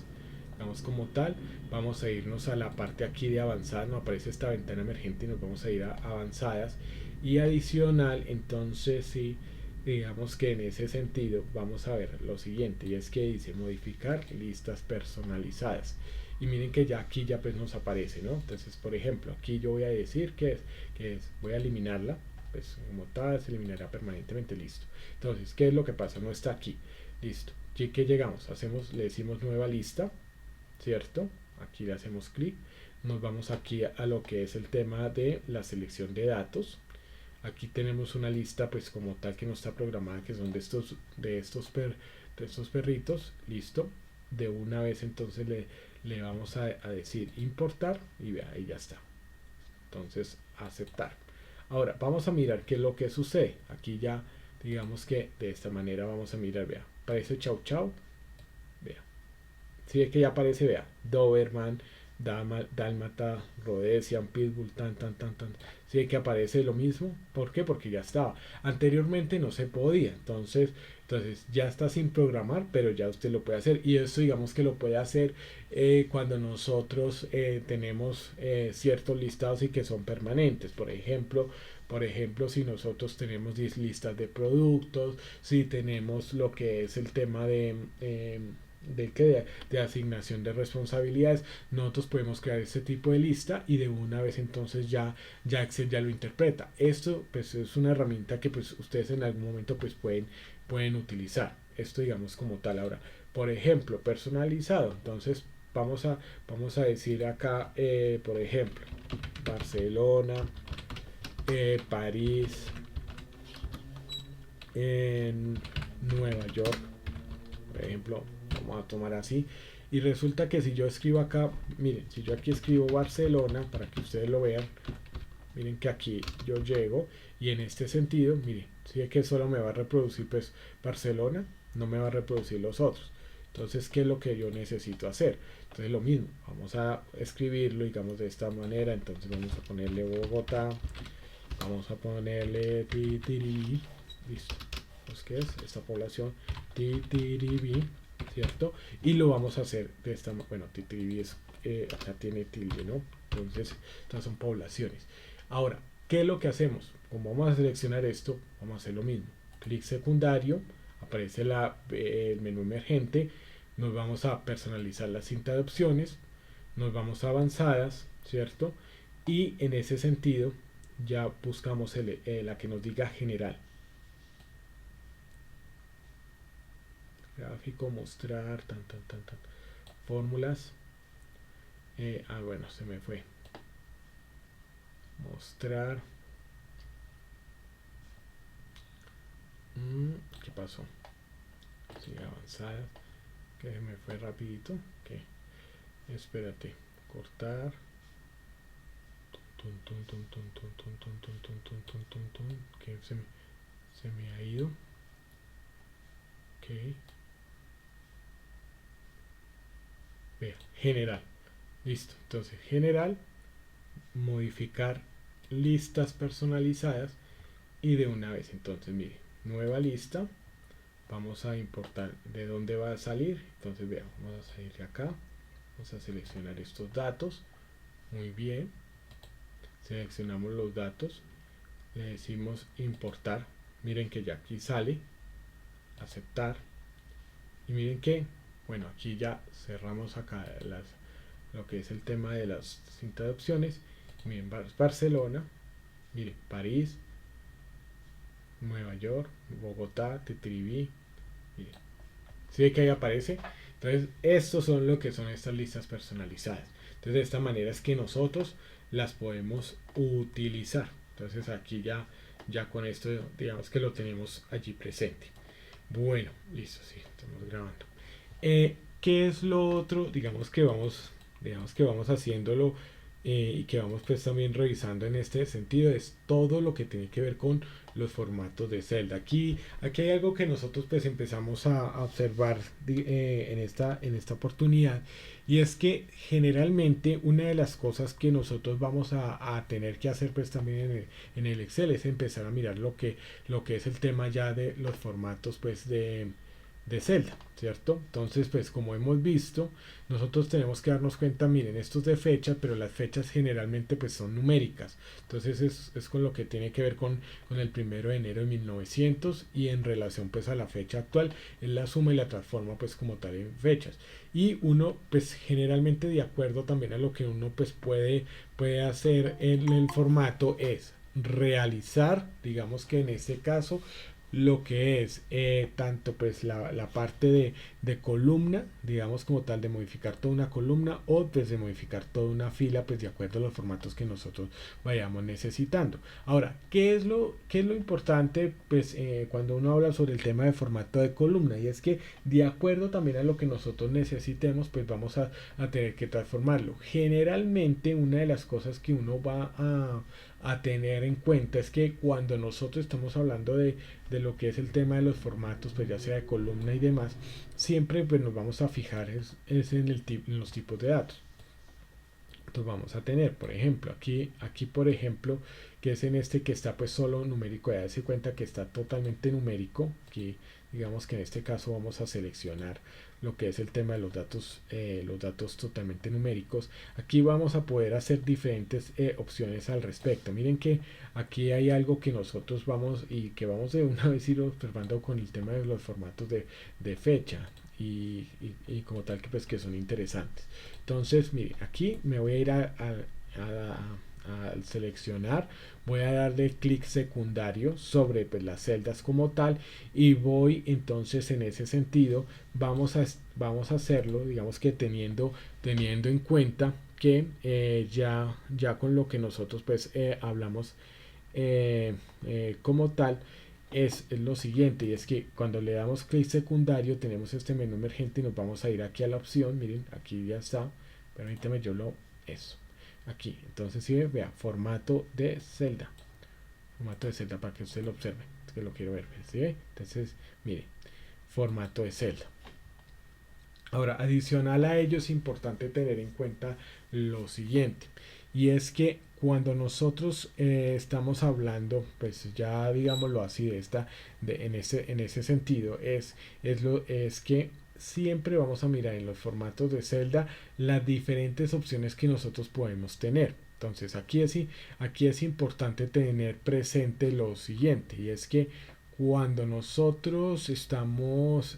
vamos como tal, vamos a irnos a la parte aquí de avanzada, nos aparece esta ventana emergente y nos vamos a ir a avanzadas, Y adicional, entonces sí, digamos que en ese sentido vamos a ver lo siguiente, y es que dice modificar listas personalizadas. Y miren que ya aquí ya pues nos aparece, ¿no? Entonces, por ejemplo, aquí yo voy a decir que es voy a eliminarla, pues como tal se eliminará permanentemente, listo. Entonces, ¿qué es lo que pasa? No está aquí, listo. ¿Y que llegamos? Le decimos nueva lista, ¿cierto? Aquí le hacemos clic, nos vamos aquí a lo que es el tema de la selección de datos. Aquí tenemos una lista pues como tal que no está programada, que son de estos perritos, listo. De una vez entonces le vamos a decir importar y vea, ahí ya está. Entonces aceptar. Ahora vamos a mirar qué es lo que sucede. Aquí ya digamos que de esta manera vamos a mirar, vea, aparece chau chau, vea. Si ve que ya aparece, vea, Doberman, Dálmata, Rhodesian, Pitbull, tan. Si ve que aparece lo mismo. ¿Por qué? Porque ya estaba. Anteriormente no se podía. Entonces ya está sin programar, pero ya usted lo puede hacer. Y esto digamos que lo puede hacer cuando nosotros tenemos ciertos listados y que son permanentes. Por ejemplo, si nosotros tenemos 10 listas de productos, si tenemos lo que es el tema de asignación de responsabilidades, nosotros podemos crear este tipo de lista y de una vez entonces ya Excel ya lo interpreta. Esto pues es una herramienta que pues ustedes en algún momento pues pueden utilizar. Esto digamos como tal. Ahora, por ejemplo, personalizado. Entonces vamos a decir acá, por ejemplo, Barcelona, París, en Nueva York, por ejemplo, vamos a tomar así. Y resulta que si yo escribo acá, miren, si yo aquí escribo Barcelona, para que ustedes lo vean, miren que aquí yo llego y en este sentido, miren, si es que solo me va a reproducir pues Barcelona, no me va a reproducir los otros. Entonces, ¿qué es lo que yo necesito hacer? Entonces, lo mismo, vamos a escribirlo, digamos, de esta manera. Entonces, vamos a ponerle Bogotá, vamos a ponerle Titiribí, listo. Pues, ¿qué es? Esta población, Titiribí, ¿cierto? Y lo vamos a hacer de esta manera. Bueno, Titiribí es, acá tiene tilde, ¿no? Entonces, estas son poblaciones. Ahora, ¿qué es lo que hacemos? Como vamos a seleccionar esto, vamos a hacer lo mismo. Clic secundario, aparece el menú emergente, nos vamos a personalizar la cinta de opciones, nos vamos a avanzadas, ¿cierto? Y en ese sentido ya buscamos la que nos diga general. Gráfico, mostrar, tan. Fórmulas. Bueno, se me fue. Mostrar. ¿Qué pasó? Sí, avanzada. Que se me fue rapidito. ¿Qué? Espérate. Cortar. Que se me ha ido. Ok. Vea, general. Listo. Entonces, general, modificar listas personalizadas y de una vez. Entonces, mire, nueva lista. Vamos a importar de dónde va a salir. Entonces, veamos, vamos a salir de acá. Vamos a seleccionar estos datos. Muy bien. Seleccionamos los datos. Le decimos importar. Miren que ya aquí sale. Aceptar. Y miren que, bueno, aquí ya cerramos acá lo que es el tema de las cintas de opciones. Miren, Barcelona, miren, París, Nueva York, Bogotá, Titiribí. Miren, ¿sí ve que ahí aparece? Entonces, estos son lo que son estas listas personalizadas. Entonces, de esta manera es que nosotros las podemos utilizar. Entonces, aquí ya con esto, digamos que lo tenemos allí presente. Bueno, listo, sí, estamos grabando. ¿Qué es lo otro? Digamos que vamos haciéndolo y que vamos pues también revisando en este sentido, es todo lo que tiene que ver con los formatos de celda. Aquí hay algo que nosotros pues empezamos a observar en esta oportunidad, y es que generalmente una de las cosas que nosotros vamos a tener que hacer pues también en el Excel es empezar a mirar lo que es el tema ya de los formatos pues de celda, ¿cierto? Entonces, pues como hemos visto, nosotros tenemos que darnos cuenta, miren, esto es de fecha, pero las fechas generalmente pues son numéricas. Entonces es con lo que tiene que ver con el 1 de enero de 1900 y en relación pues a la fecha actual, él la suma y la transforma pues como tal en fechas. Y uno pues generalmente de acuerdo también a lo que uno pues puede hacer en el formato es realizar, digamos que en este caso, lo que es tanto pues la parte de columna, digamos como tal, de modificar toda una columna o pues de modificar toda una fila, pues de acuerdo a los formatos que nosotros vayamos necesitando. Ahora, qué es lo importante pues cuando uno habla sobre el tema de formato de columna? Y es que de acuerdo también a lo que nosotros necesitemos, pues vamos a tener que transformarlo. Generalmente una de las cosas que uno va a tener en cuenta es que cuando nosotros estamos hablando de lo que es el tema de los formatos, pues ya sea de columna y demás, siempre pues nos vamos a fijar es en, en los tipos de datos. Entonces vamos a tener, por ejemplo, aquí por ejemplo, que es en este que está pues solo numérico, ya se cuenta que está totalmente numérico. Aquí digamos que en este caso vamos a seleccionar lo que es el tema de los datos totalmente numéricos. Aquí vamos a poder hacer diferentes opciones al respecto. Miren que aquí hay algo que nosotros vamos y que vamos de una vez ir observando con el tema de los formatos de fecha. Y como tal que pues que son interesantes. Entonces mire, aquí me voy a ir al seleccionar, voy a darle clic secundario sobre pues, las celdas como tal y voy entonces en ese sentido vamos a hacerlo digamos que teniendo en cuenta que ya con lo que nosotros pues hablamos como tal es lo siguiente, y es que cuando le damos clic secundario tenemos este menú emergente y nos vamos a ir aquí a la opción, miren, aquí ya está, permítame eso, aquí, entonces si vea, formato de celda para que usted lo observe, es que lo quiero ver, ¿sí? Entonces, mire, formato de celda. Ahora, adicional a ello es importante tener en cuenta lo siguiente, y es que cuando nosotros estamos hablando, pues ya digámoslo así, en ese sentido, es que siempre vamos a mirar en los formatos de celda las diferentes opciones que nosotros podemos tener. Entonces aquí es importante tener presente lo siguiente, y es que cuando nosotros estamos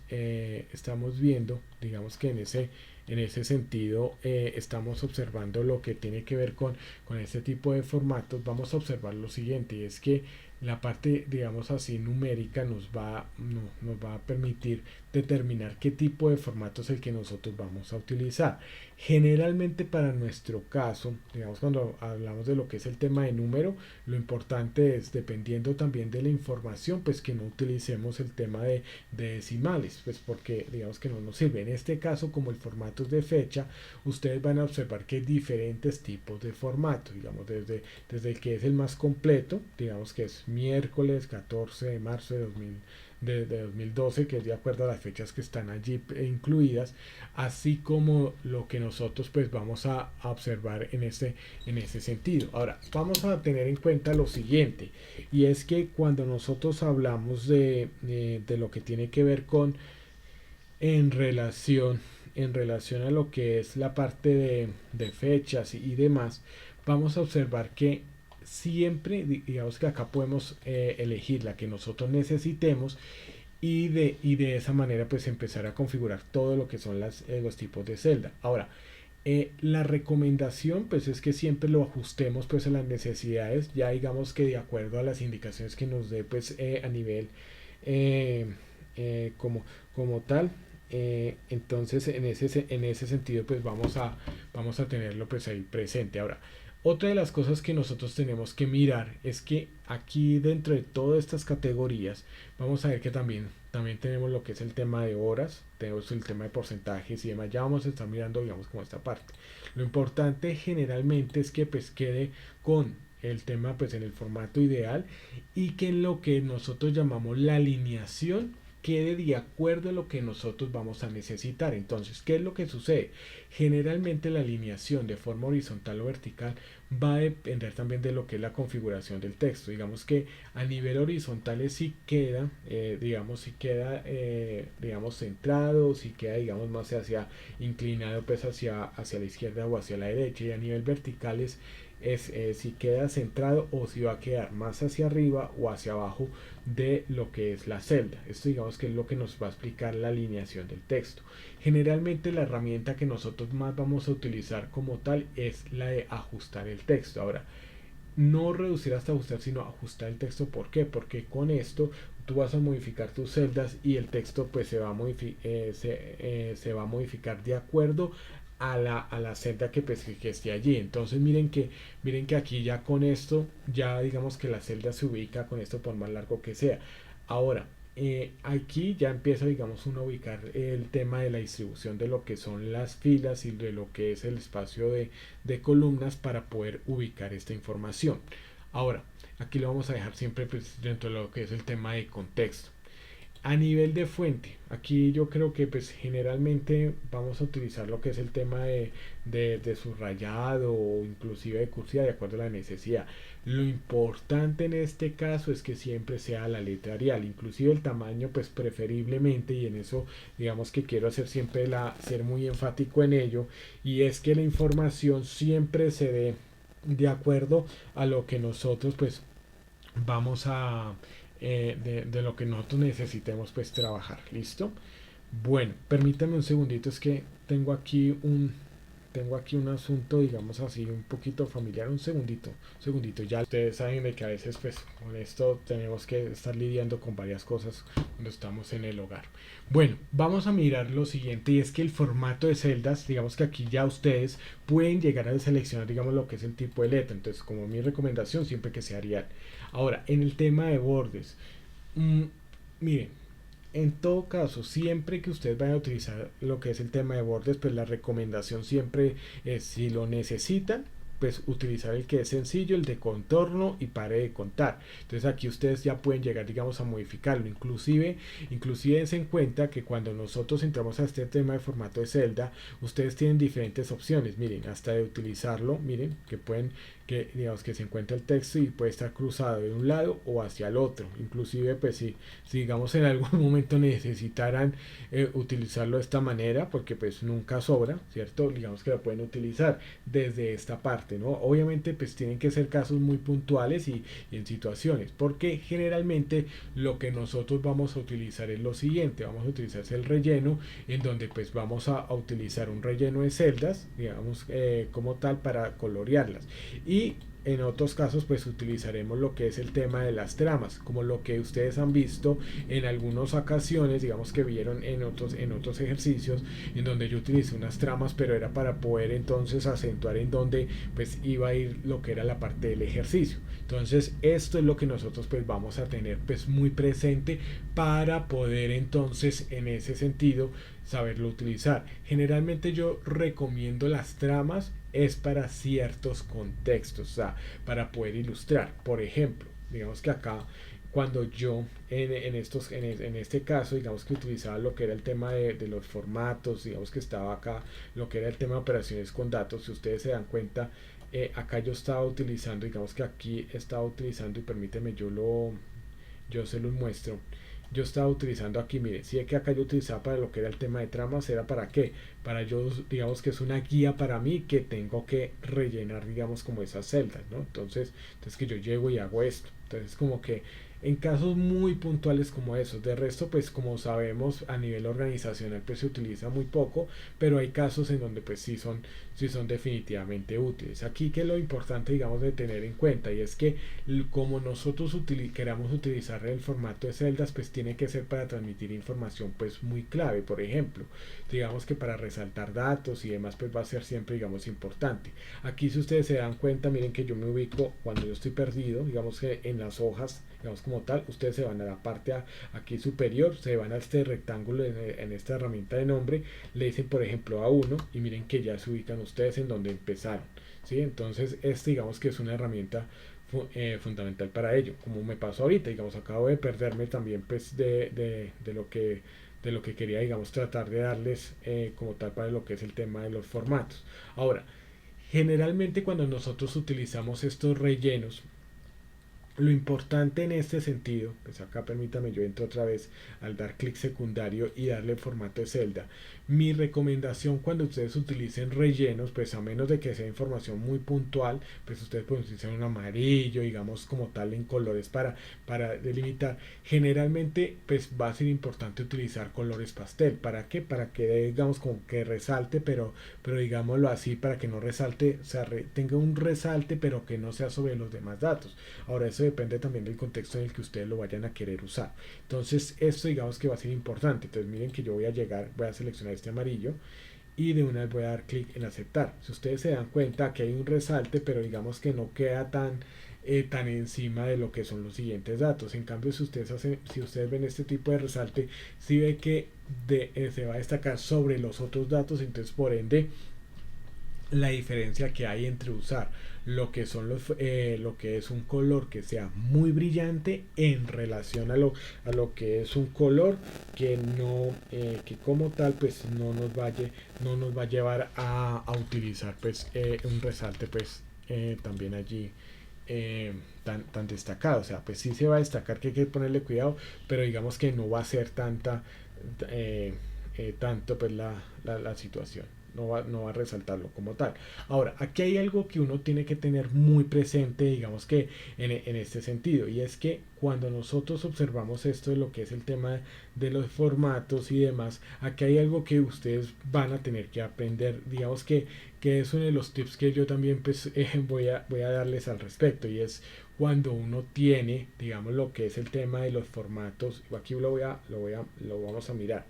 viendo, digamos que en ese sentido estamos observando lo que tiene que ver con este tipo de formatos, vamos a observar lo siguiente, y es que la parte, digamos así, numérica nos va a permitir determinar qué tipo de formato es el que nosotros vamos a utilizar. Generalmente para nuestro caso, digamos cuando hablamos de lo que es el tema de número, lo importante es, dependiendo también de la información, pues que no utilicemos el tema de decimales, pues porque digamos que no nos sirve. En este caso, como el formato es de fecha, ustedes van a observar que hay diferentes tipos de formato, digamos desde el que es el más completo, digamos que es miércoles 14 de marzo de 2012, que es de acuerdo a las fechas que están allí incluidas, así como lo que nosotros pues vamos a observar en ese sentido. Ahora, vamos a tener en cuenta lo siguiente, y es que cuando nosotros hablamos de lo que tiene que ver con en relación a lo que es la parte de fechas y demás, vamos a observar que siempre, digamos que acá podemos elegir la que nosotros necesitemos y de esa manera pues empezar a configurar todo lo que son los tipos de celda. Ahora, la recomendación pues es que siempre lo ajustemos pues a las necesidades, ya digamos que de acuerdo a las indicaciones que nos dé pues a nivel como tal. Entonces en ese sentido pues vamos a tenerlo pues ahí presente. Ahora, otra de las cosas que nosotros tenemos que mirar es que aquí dentro de todas estas categorías vamos a ver que también tenemos lo que es el tema de horas, tenemos el tema de porcentajes y demás. Ya vamos a estar mirando digamos como esta parte. Lo importante generalmente es que pues quede con el tema pues en el formato ideal y que en lo que nosotros llamamos la alineación quede de acuerdo a lo que nosotros vamos a necesitar. Entonces, ¿qué es lo que sucede? Generalmente la alineación de forma horizontal o vertical va a depender también de lo que es la configuración del texto. Digamos que a nivel horizontal sí queda, digamos, centrado, si queda, digamos, más hacia inclinado, pues hacia la izquierda o hacia la derecha, y a nivel vertical es si queda centrado o si va a quedar más hacia arriba o hacia abajo de lo que es la celda. Esto digamos que es lo que nos va a explicar la alineación del texto. Generalmente la herramienta que nosotros más vamos a utilizar como tal es la de ajustar el texto. Ahora, no reducir hasta ajustar, sino ajustar el texto. ¿Por qué? Porque con esto tú vas a modificar tus celdas y el texto pues se va a modificar de acuerdo a la celda que esté allí. Entonces miren que aquí ya con esto, ya digamos que la celda se ubica con esto por más largo que sea. Ahora, aquí ya empieza, digamos, uno a ubicar el tema de la distribución de lo que son las filas y de lo que es el espacio de columnas para poder ubicar esta información. Ahora, aquí lo vamos a dejar siempre pues, dentro de lo que es el tema de contexto. A nivel de fuente, aquí yo creo que pues generalmente vamos a utilizar lo que es el tema de subrayado o inclusive de cursiva de acuerdo a la necesidad. Lo importante en este caso es que siempre sea la letra Arial, inclusive el tamaño pues preferiblemente, y en eso digamos que quiero hacer siempre ser muy enfático en ello, y es que la información siempre se dé de acuerdo a lo que nosotros pues vamos a de lo que nosotros necesitemos pues trabajar. ¿Listo? Bueno, permítame un segundito, es que tengo aquí un asunto, digamos así, un poquito familiar. Un segundito. Ya ustedes saben de que a veces, pues, con esto tenemos que estar lidiando con varias cosas cuando estamos en el hogar. Bueno, vamos a mirar lo siguiente, y es que el formato de celdas, digamos que aquí ya ustedes pueden llegar a seleccionar, digamos, lo que es el tipo de letra. Entonces, como mi recomendación, siempre que sea Arial. Ahora, en el tema de bordes, mmm, miren, en todo caso, siempre que ustedes vayan a utilizar lo que es el tema de bordes, pues la recomendación siempre es, si lo necesitan, pues utilizar el que es sencillo, el de contorno y pare de contar. Entonces aquí ustedes ya pueden llegar, digamos, a modificarlo. Inclusive dense en cuenta que cuando nosotros entramos a este tema de formato de celda, ustedes tienen diferentes opciones. Miren, hasta de utilizarlo, miren, que digamos que se encuentra el texto y puede estar cruzado de un lado o hacia el otro. Inclusive, pues si digamos en algún momento necesitaran utilizarlo de esta manera, porque pues nunca sobra, ¿cierto? Digamos que lo pueden utilizar desde esta parte, ¿no? Obviamente pues tienen que ser casos muy puntuales y en situaciones, porque generalmente lo que nosotros vamos a utilizar es lo siguiente: vamos a utilizar el relleno, en donde pues vamos a utilizar un relleno de celdas, digamos, como tal, para colorearlas, y en otros casos pues utilizaremos lo que es el tema de las tramas, como lo que ustedes han visto en algunas ocasiones, digamos que vieron en otros ejercicios, en donde yo utilicé unas tramas, pero era para poder entonces acentuar en donde pues iba a ir lo que era la parte del ejercicio. Entonces esto es lo que nosotros pues vamos a tener pues muy presente para poder entonces en ese sentido saberlo utilizar. Generalmente yo recomiendo las tramas es para ciertos contextos, o sea, para poder ilustrar. Por ejemplo, digamos que acá, cuando yo en este caso, digamos que utilizaba lo que era el tema de los formatos, digamos que estaba acá lo que era el tema de operaciones con datos. Si ustedes se dan cuenta, acá yo estaba utilizando, digamos que aquí estaba utilizando, y permíteme yo se los muestro. Yo estaba utilizando aquí, mire, si es que acá yo utilizaba para lo que era el tema de tramas, era para qué, para yo, digamos que es una guía para mí que tengo que rellenar, digamos, como esas celdas, ¿no? Entonces que yo llego y hago esto. Entonces como que en casos muy puntuales como esos. De resto, pues como sabemos, a nivel organizacional pues se utiliza muy poco, pero hay casos en donde pues sí son definitivamente útiles. Aquí que lo importante, digamos, de tener en cuenta, y es que como nosotros queramos utilizar el formato de celdas, pues tiene que ser para transmitir información pues muy clave. Por ejemplo, digamos que para resaltar datos y demás, pues va a ser siempre, digamos, importante. Aquí, si ustedes se dan cuenta, miren que yo me ubico cuando yo estoy perdido, digamos que en las hojas, digamos, como tal, ustedes se van a la parte aquí superior, se van a este rectángulo en esta herramienta de nombre, le dicen por ejemplo A1, y miren que ya se ubican ustedes en donde empezaron, ¿sí? Entonces digamos que es una herramienta fundamental para ello, como me pasó ahorita, digamos, acabo de perderme también pues de lo que quería, digamos, tratar de darles como tal para lo que es el tema de los formatos. Ahora, generalmente cuando nosotros utilizamos estos rellenos, lo importante en este sentido, pues acá permítame, yo entro otra vez al dar clic secundario y darle formato de celda. Mi recomendación cuando ustedes utilicen rellenos, pues a menos de que sea información muy puntual, pues ustedes pueden utilizar un amarillo, digamos como tal en colores para delimitar. Generalmente pues va a ser importante utilizar colores pastel. ¿Para qué? Para que digamos como que resalte, pero digámoslo así, para que no resalte, o sea, tenga un resalte, pero que no sea sobre los demás datos. Ahora, eso depende también del contexto en el que ustedes lo vayan a querer usar. Entonces, esto digamos que va a ser importante. Entonces, miren que yo voy a llegar, voy a seleccionar este amarillo y de una vez voy a dar clic en aceptar. Si ustedes se dan cuenta que hay un resalte, pero digamos que no queda tan encima de lo que son los siguientes datos. En cambio, si ustedes ven este tipo de resalte, si ve que se va a destacar sobre los otros datos, entonces por ende la diferencia que hay entre usar lo que es un color que sea muy brillante en relación a lo que es un color que no que como tal pues no nos va a llevar a utilizar pues un resalte pues también allí tan destacado. O sea, pues sí se va a destacar que hay que ponerle cuidado, pero digamos que no va a ser tanto pues la situación. No va a resaltarlo como tal. Ahora, aquí hay algo que uno tiene que tener muy presente, digamos que en este sentido, y es que cuando nosotros observamos esto de lo que es el tema de los formatos y demás, aquí hay algo que ustedes van a tener que aprender, digamos que es uno de los tips que yo también pues, voy a darles al respecto, y es cuando uno tiene, digamos, lo que es el tema de los formatos, aquí lo vamos a mirar.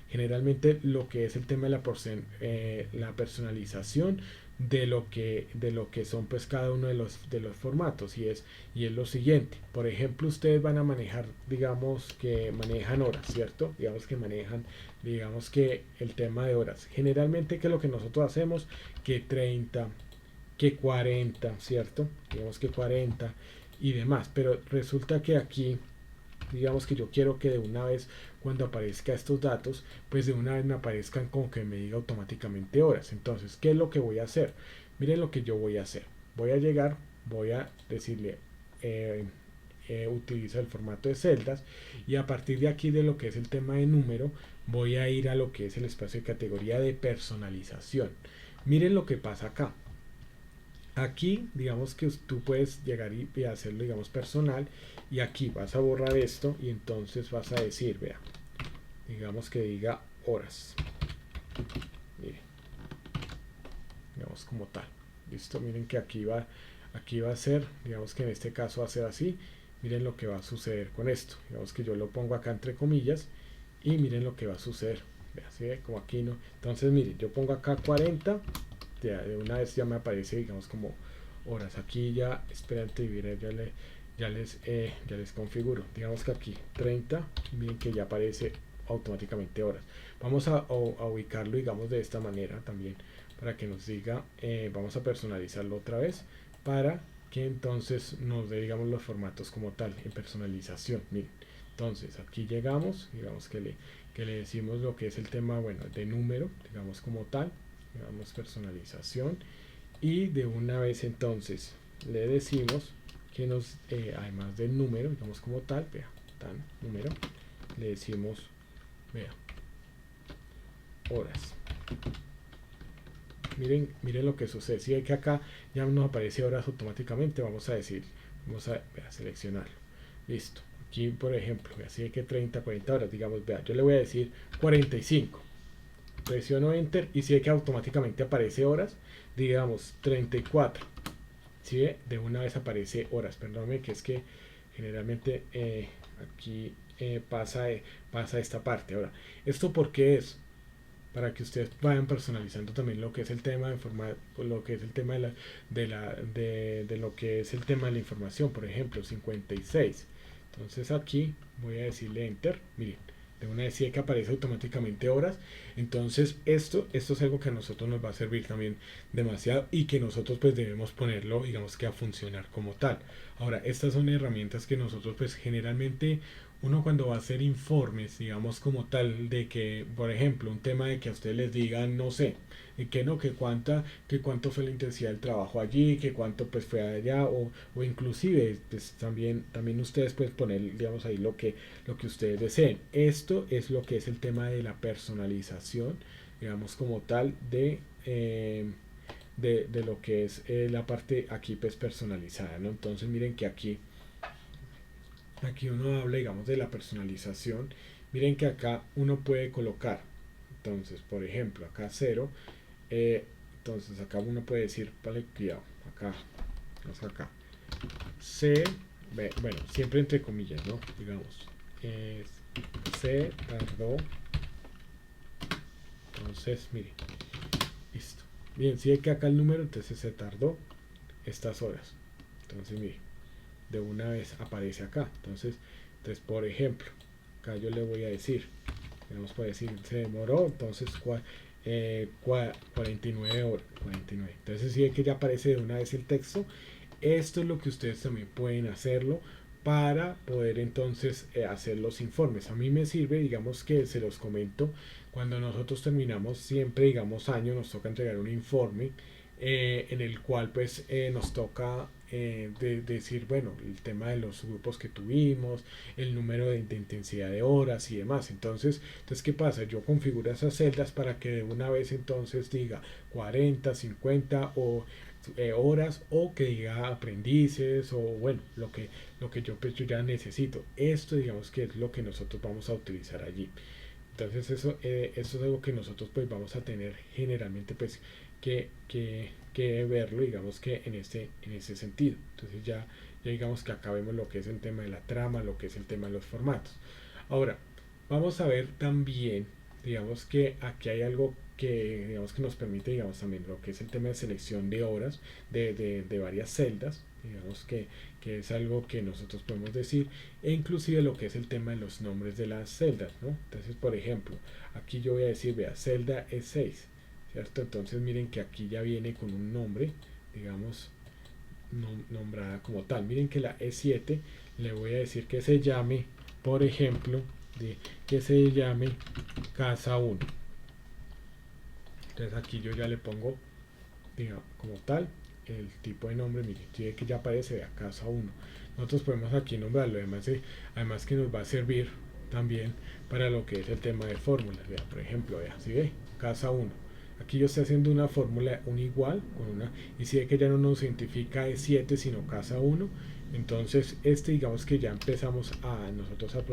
Generalmente lo que es el tema de la personalización de lo que son pues cada uno de los formatos y es lo siguiente. Por ejemplo, ustedes van a manejar, digamos que manejan horas, ¿cierto? Digamos que el tema de horas. Generalmente que lo que nosotros hacemos que 30 que 40, ¿cierto? Digamos que 40 y demás, pero resulta que aquí digamos que yo quiero que de una vez cuando aparezca estos datos pues de una vez me aparezcan como que me diga automáticamente horas. Entonces, ¿qué es lo que voy a hacer? Miren lo que yo voy a hacer. Voy a llegar, voy a decirle utiliza el formato de celdas y a partir de aquí de lo que es el tema de número voy a ir a lo que es el espacio de categoría de personalización. Miren lo que pasa acá. Aquí digamos que tú puedes llegar y hacerlo digamos personal y aquí vas a borrar esto y entonces vas a decir, vea, digamos que diga horas, mire, digamos como tal, listo, miren que aquí va a ser, digamos que en este caso va a ser así. Miren lo que va a suceder con esto, digamos que yo lo pongo acá entre comillas y miren lo que va a suceder. Vea, ¿sí? Como aquí no, entonces miren, yo pongo acá 40, de una vez ya me aparece digamos como horas. Aquí ya espérate, ya les configuro, digamos que aquí 30, miren que ya aparece automáticamente horas. Vamos a ubicarlo digamos de esta manera también para que nos diga, vamos a personalizarlo otra vez para que entonces nos dé digamos los formatos como tal en personalización. Miren, entonces aquí llegamos, digamos que le decimos lo que es el tema, bueno, de número, digamos como tal, digamos personalización y de una vez entonces le decimos que nos, además del número, digamos como tal, vea, tan número, le decimos, vea, horas. Miren lo que sucede. Si hay que acá ya nos aparece horas automáticamente, vamos a decir, vamos a seleccionarlo. Listo. Aquí, por ejemplo, así hay que 30, 40 horas, digamos, vea, yo le voy a decir 45. Presiono enter y si hay que automáticamente aparece horas, digamos 34. Si ve, de una vez aparece horas. Perdóname que es que generalmente aquí pasa esta parte. Ahora, ¿esto por qué es? Para que ustedes vayan personalizando también lo que es el tema de lo que es el tema de lo que es el tema de la información. Por ejemplo, 56. Entonces aquí voy a decirle enter. Miren, de una vez sí que aparece automáticamente horas. Entonces esto es algo que a nosotros nos va a servir también demasiado y que nosotros pues debemos ponerlo, digamos que a funcionar como tal. Ahora, estas son herramientas que nosotros pues generalmente uno cuando va a hacer informes, digamos como tal, de que, por ejemplo, un tema de que a ustedes les digan, no sé, que no, que cuánto fue la intensidad del trabajo allí, que cuánto pues fue allá, o inclusive pues también ustedes pueden poner, digamos ahí lo que ustedes deseen. Esto es lo que es el tema de la personalización, digamos como tal, de lo que es la parte aquí pues personalizada, ¿no? Entonces miren que aquí uno habla, digamos, de la personalización. Miren que acá uno puede colocar, entonces, por ejemplo, acá cero, entonces acá uno puede decir, vale, cuidado, acá, vamos acá, C, bueno, siempre entre comillas, ¿no? Digamos, se tardó, entonces, mire, listo. Bien, si hay que acá el número, entonces se tardó estas horas. Entonces, mire, de una vez aparece acá. Entonces por ejemplo, acá yo le voy a decir, tenemos por decir, se demoró, entonces 49 horas, 49. Entonces si es que ya aparece de una vez el texto. Esto es lo que ustedes también pueden hacerlo para poder entonces hacer los informes. A mí me sirve, digamos que se los comento, cuando nosotros terminamos siempre, digamos año, nos toca entregar un informe en el cual pues nos toca decir, bueno, el tema de los grupos que tuvimos, el número de intensidad de horas y demás. Entonces, ¿qué pasa? Yo configuro esas celdas para que de una vez entonces diga 40, 50 o horas o que diga aprendices o bueno, lo que yo, pues, yo ya necesito. Esto digamos que es lo que nosotros vamos a utilizar allí. Entonces eso es algo que nosotros pues vamos a tener generalmente pues que verlo digamos que en ese sentido. Entonces ya digamos que acá vemos lo que es el tema de la trama, lo que es el tema de los formatos. Ahora, vamos a ver también, digamos que aquí hay algo que digamos que nos permite digamos también lo que es el tema de selección de horas de varias celdas, digamos que es algo que nosotros podemos decir, e inclusive lo que es el tema de los nombres de las celdas, ¿no? Entonces, por ejemplo, aquí yo voy a decir, vea, celda E6, ¿cierto? Entonces miren que aquí ya viene con un nombre, digamos, nombrada como tal. Miren que la E7 le voy a decir que se llame, por ejemplo, que se llame casa 1. Entonces aquí yo ya le pongo, digamos, como tal, el tipo de nombre, miren, que ya aparece de casa 1. Nosotros podemos aquí nombrarlo, además que nos va a servir también para lo que es el tema de fórmulas. Vea, por ejemplo, vea, si ve, casa 1. Aquí yo estoy haciendo una fórmula, un igual, con una, y si ve que ya no nos identifica E7 sino casa 1, entonces digamos que ya empezamos a nosotros a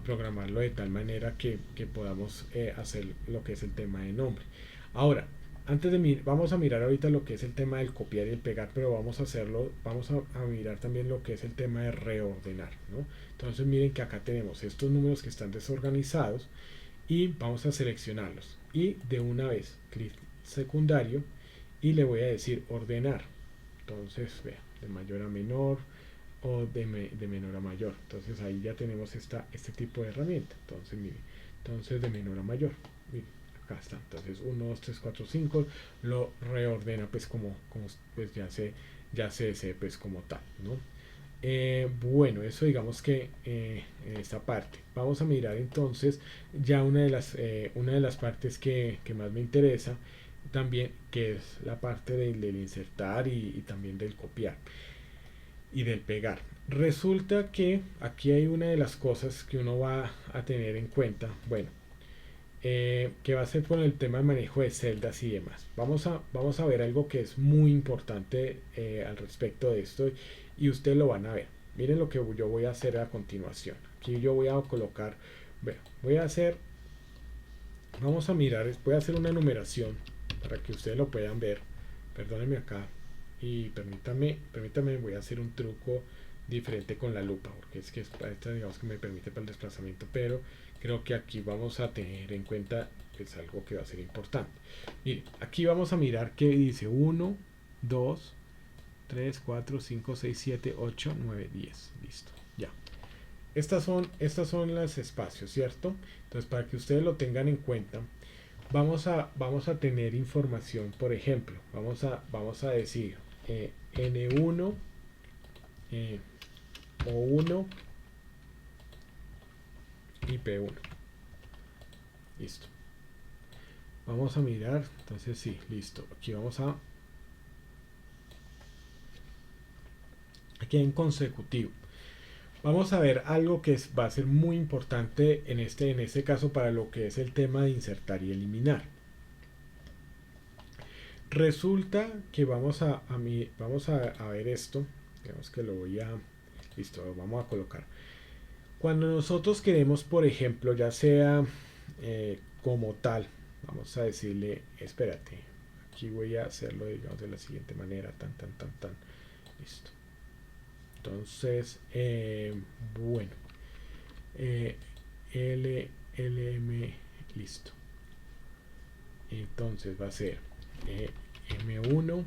programarlo de tal manera que podamos hacer lo que es el tema de nombre. Ahora, antes de vamos a mirar ahorita lo que es el tema del copiar y el pegar, pero vamos a mirar también lo que es el tema de reordenar, ¿no? Entonces miren que acá tenemos estos números que están desorganizados y vamos a seleccionarlos y de una vez clic secundario y le voy a decir ordenar. Entonces vea, de mayor a menor o de menor a mayor. Entonces ahí ya tenemos este tipo de herramienta. Entonces mire, entonces de menor a mayor, mire, acá está. Entonces 1, 2, 3, 4, 5 lo reordena pues como pues ya se pues como tal, ¿no? Bueno, eso digamos que en esta parte. Vamos a mirar entonces ya una de las partes que más me interesa también, que es la parte del insertar y también del copiar y del pegar. Resulta que aquí hay una de las cosas que uno va a tener en cuenta, bueno, que va a ser con el tema de manejo de celdas y demás. Vamos a ver algo que es muy importante al respecto de esto y ustedes lo van a ver. Miren lo que yo voy a hacer a continuación. Aquí yo voy a colocar, bueno, vamos a mirar, voy a hacer una numeración para que ustedes lo puedan ver. Perdónenme acá y permítanme, voy a hacer un truco diferente con la lupa, porque es que esta digamos que me permite para el desplazamiento, pero creo que aquí vamos a tener en cuenta pues algo que va a ser importante. Mire, aquí vamos a mirar que dice 1, 2, 3, 4, 5, 6, 7, 8, 9, 10. Listo, ya. estas son los espacios, ¿cierto? Entonces, para que ustedes lo tengan en cuenta, vamos a tener información, por ejemplo, vamos a decir N1, O1 y P1. Listo. Vamos a mirar, entonces sí, listo. Aquí en consecutivo. Vamos a ver algo que va a ser muy importante en este caso para lo que es el tema de insertar y eliminar. Resulta que vamos a ver esto. Digamos que lo voy a... Listo, vamos a colocar. Cuando nosotros queremos, por ejemplo, ya sea como tal, vamos a decirle, espérate, aquí voy a hacerlo, digamos, de la siguiente manera, listo. Entonces, bueno, LM, listo. Entonces va a ser M1,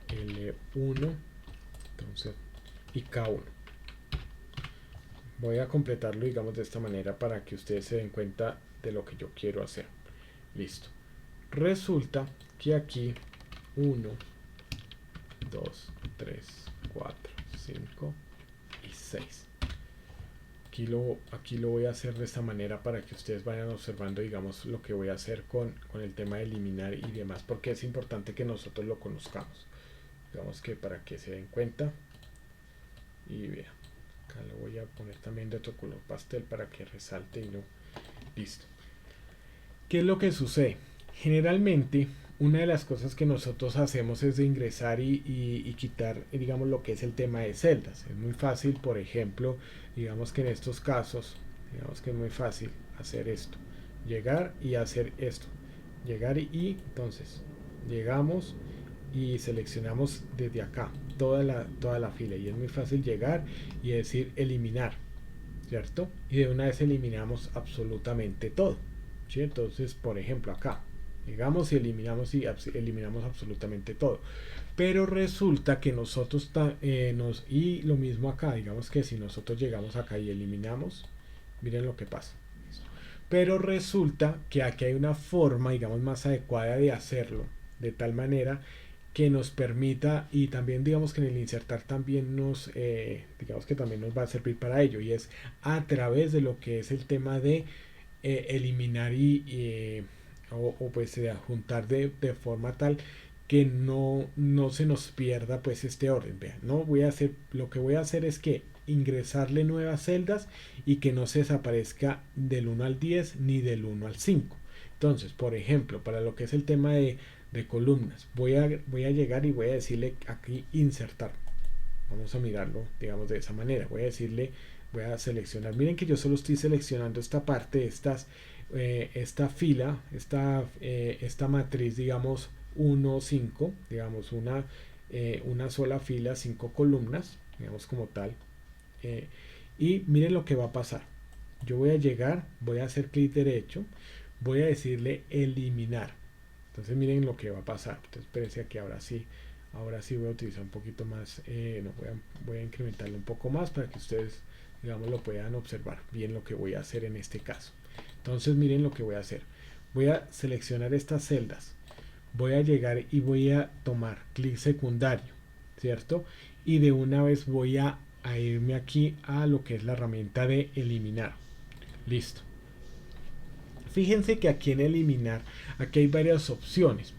L1, entonces, y K1. Voy a completarlo, digamos, de esta manera para que ustedes se den cuenta de lo que yo quiero hacer. Listo. Resulta que aquí 1, 2, 3, 4, 5 y 6. Aquí lo voy a hacer de esta manera para que ustedes vayan observando, digamos, lo que voy a hacer con el tema de eliminar y demás, porque es importante que nosotros lo conozcamos. Digamos que para que se den cuenta. Y vean, acá lo voy a poner también de otro color pastel para que resalte y no. Listo. ¿Qué es lo que sucede? Generalmente, una de las cosas que nosotros hacemos es de ingresar y quitar, digamos, lo que es el tema de celdas. Es muy fácil, por ejemplo, digamos que en estos casos, digamos que es muy fácil hacer esto. Llegar y hacer esto. Llegar y entonces, llegamos y seleccionamos desde acá toda la fila. Y es muy fácil llegar y decir eliminar, ¿cierto? Y de una vez eliminamos absolutamente todo. ¿Sí? Entonces, por ejemplo, acá llegamos y eliminamos absolutamente todo, pero resulta que nosotros y lo mismo acá, digamos que si nosotros llegamos acá y eliminamos, miren lo que pasa. Pero resulta que aquí hay una forma, digamos, más adecuada de hacerlo, de tal manera que nos permita, y también digamos que en el insertar también digamos que también nos va a servir para ello, y es a través de lo que es el tema de eliminar o pues juntar de forma tal que no se nos pierda pues este orden. Vean, lo que voy a hacer es que ingresarle nuevas celdas y que no se desaparezca del 1 al 10 ni del 1 al 5. Entonces, por ejemplo, para lo que es el tema de columnas, voy a llegar y voy a decirle aquí insertar. Vamos a mirarlo, digamos, de esa manera. Voy a seleccionar. Miren que yo solo estoy seleccionando esta parte, esta fila, esta matriz, digamos, 1, 5, digamos, una sola fila, 5 columnas, digamos como tal. Y miren lo que va a pasar. Yo voy a llegar, voy a hacer clic derecho, voy a decirle eliminar. Entonces miren lo que va a pasar. Entonces espérense que ahora sí voy a utilizar un poquito más, voy a incrementarlo un poco más para que ustedes, digamos, lo puedan observar bien lo que voy a hacer en este caso. Entonces miren lo que voy a hacer. Voy a seleccionar estas celdas, voy a llegar y voy a tomar clic secundario, ¿cierto? Y de una vez voy a irme aquí a lo que es la herramienta de eliminar. Listo. Fíjense que aquí en eliminar, aquí hay varias opciones.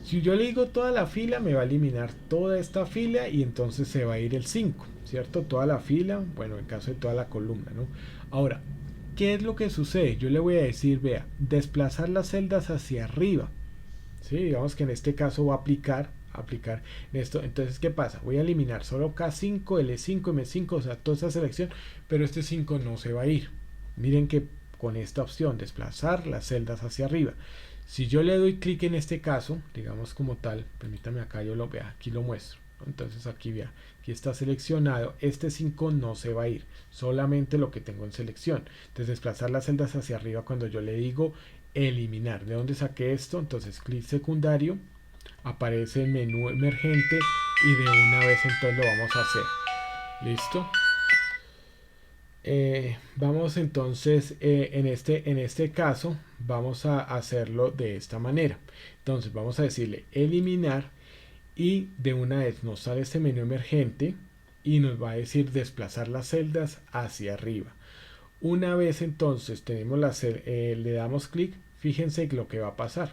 Si yo le digo toda la fila, me va a eliminar toda esta fila y entonces se va a ir el 5, ¿cierto? Toda la fila, bueno, en caso de toda la columna, ¿no? Ahora, ¿qué es lo que sucede? Yo le voy a decir, vea, desplazar las celdas hacia arriba. ¿Sí? Digamos que en este caso va a aplicar esto. Entonces, ¿qué pasa? Voy a eliminar solo K5, L5, M5, o sea, toda esa selección, pero este 5 no se va a ir. Miren que con esta opción, desplazar las celdas hacia arriba. Si yo le doy clic en este caso, digamos como tal, permítame acá, yo lo vea, aquí lo muestro. Entonces aquí vea, aquí está seleccionado, este 5 no se va a ir, solamente lo que tengo en selección. Entonces desplazar las celdas hacia arriba cuando yo le digo eliminar. ¿De dónde saqué esto? Entonces clic secundario, aparece el menú emergente y de una vez entonces lo vamos a hacer. ¿Listo? Vamos entonces, en este caso, vamos a hacerlo de esta manera. Entonces vamos a decirle eliminar y de una vez nos sale este menú emergente y nos va a decir desplazar las celdas hacia arriba. Una vez entonces tenemos le damos clic, fíjense lo que va a pasar.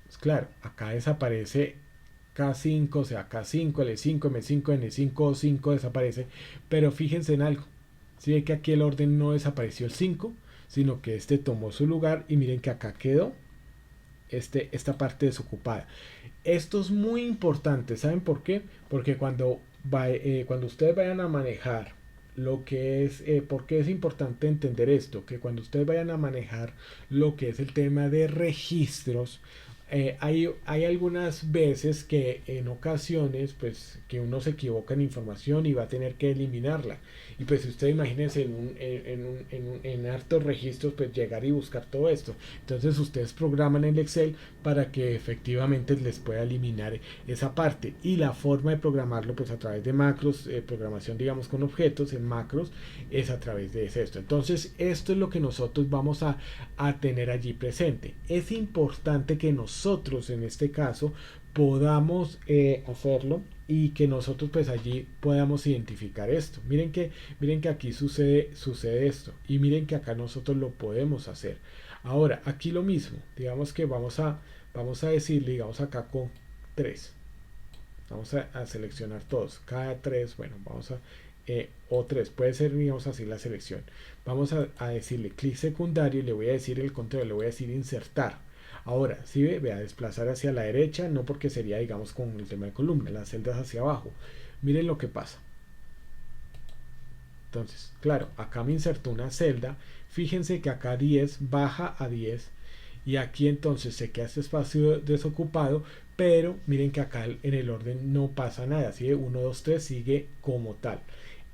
Pues claro, acá desaparece K5, o sea, K5, L5, M5, N5, O5 desaparece, pero fíjense en algo. Si ve que aquí el orden no desapareció el 5, sino que este tomó su lugar y miren que acá quedó esta parte desocupada. Esto es muy importante, ¿saben por qué? Porque cuando ustedes vayan a manejar lo que es, porque es importante entender esto, que cuando ustedes vayan a manejar lo que es el tema de registros, hay algunas veces que en ocasiones pues que uno se equivoca en información y va a tener que eliminarla y pues usted imagínense en hartos registros pues llegar y buscar todo esto, entonces ustedes programan el Excel para que efectivamente les pueda eliminar esa parte y la forma de programarlo pues a través de macros, programación digamos con objetos en macros es a través de esto. Entonces esto es lo que nosotros vamos a tener allí presente. Es importante que nosotros en este caso podamos hacerlo y que nosotros pues allí podamos identificar esto. Miren que aquí sucede esto y miren que acá nosotros lo podemos hacer. Ahora aquí lo mismo, digamos que vamos a decirle, digamos acá con 3. Vamos a seleccionar todos. Cada 3, bueno, vamos a o 3, puede ser digamos así la selección. Vamos a decirle clic secundario y le voy a decir el control, le voy a decir insertar. Ahora, si ve, a desplazar hacia la derecha, no porque sería digamos con el tema de columna, las celdas hacia abajo. Miren lo que pasa. Entonces, claro, acá me insertó una celda. Fíjense que acá 10 baja a 10 y aquí entonces se queda este espacio desocupado, pero miren que acá en el orden no pasa nada, sigue 1, 2, 3, sigue como tal.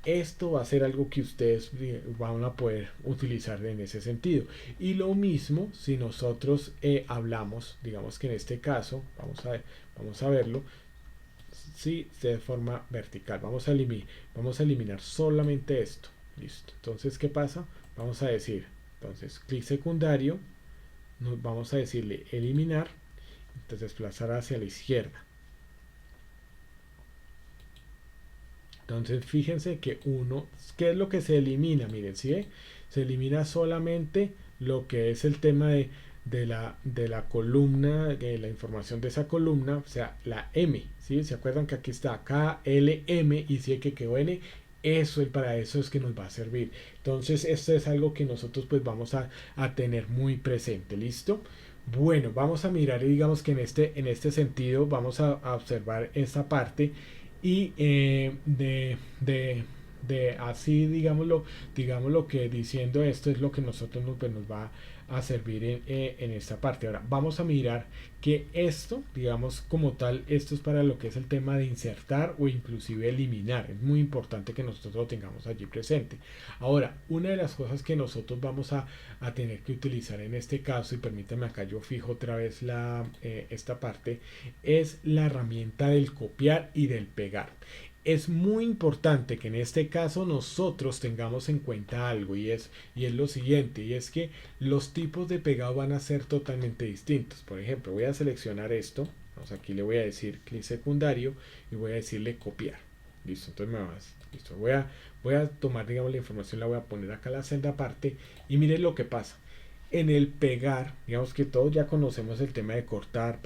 Esto va a ser algo que ustedes van a poder utilizar en ese sentido. Y lo mismo si nosotros hablamos, digamos que en este caso, vamos a verlo, si de forma vertical. Vamos a eliminar solamente esto. Listo. Entonces, ¿qué pasa? Vamos a decir, entonces, clic secundario, nos vamos a decirle eliminar, entonces desplazar hacia la izquierda. Entonces fíjense que ¿qué es lo que se elimina? Miren, ¿sí ve? Se elimina solamente lo que es el tema de la columna, de la información de esa columna, o sea, la M, ¿sí? ¿Se acuerdan que aquí está K, L, M y si que quedó N? Para eso es que nos va a servir. Entonces esto es algo que nosotros pues vamos a tener muy presente, ¿listo? Bueno, vamos a mirar y digamos que en este sentido vamos a observar esta parte y de así digámoslo que diciendo esto es lo que nosotros pues, nos va a servir en esta parte. Ahora vamos a mirar que esto digamos como tal esto es para lo que es el tema de insertar o inclusive eliminar. Es muy importante que nosotros lo tengamos allí presente. Ahora una de las cosas que nosotros vamos a tener que utilizar en este caso, y permítanme acá yo fijo otra vez esta parte, es la herramienta del copiar y del pegar. Es muy importante que en este caso nosotros tengamos en cuenta algo y es lo siguiente, y es que los tipos de pegado van a ser totalmente distintos. Por ejemplo, voy a seleccionar esto, vamos, aquí le voy a decir clic secundario y voy a decirle copiar. Listo, entonces listo, voy a tomar digamos la información, la voy a poner acá en la celda aparte y miren lo que pasa. En el pegar, digamos que todos ya conocemos el tema de cortar,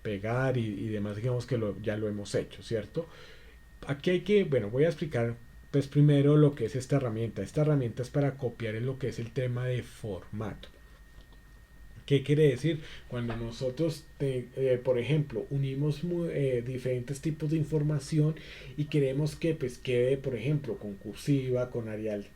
pegar y demás, digamos que ya lo hemos hecho, ¿cierto? Aquí bueno, voy a explicar pues primero lo que es esta herramienta. Esta herramienta es para copiar en lo que es el tema de formato. ¿Qué quiere decir? Cuando nosotros, por ejemplo, unimos diferentes tipos de información y queremos que pues, quede, por ejemplo, con cursiva, con Arial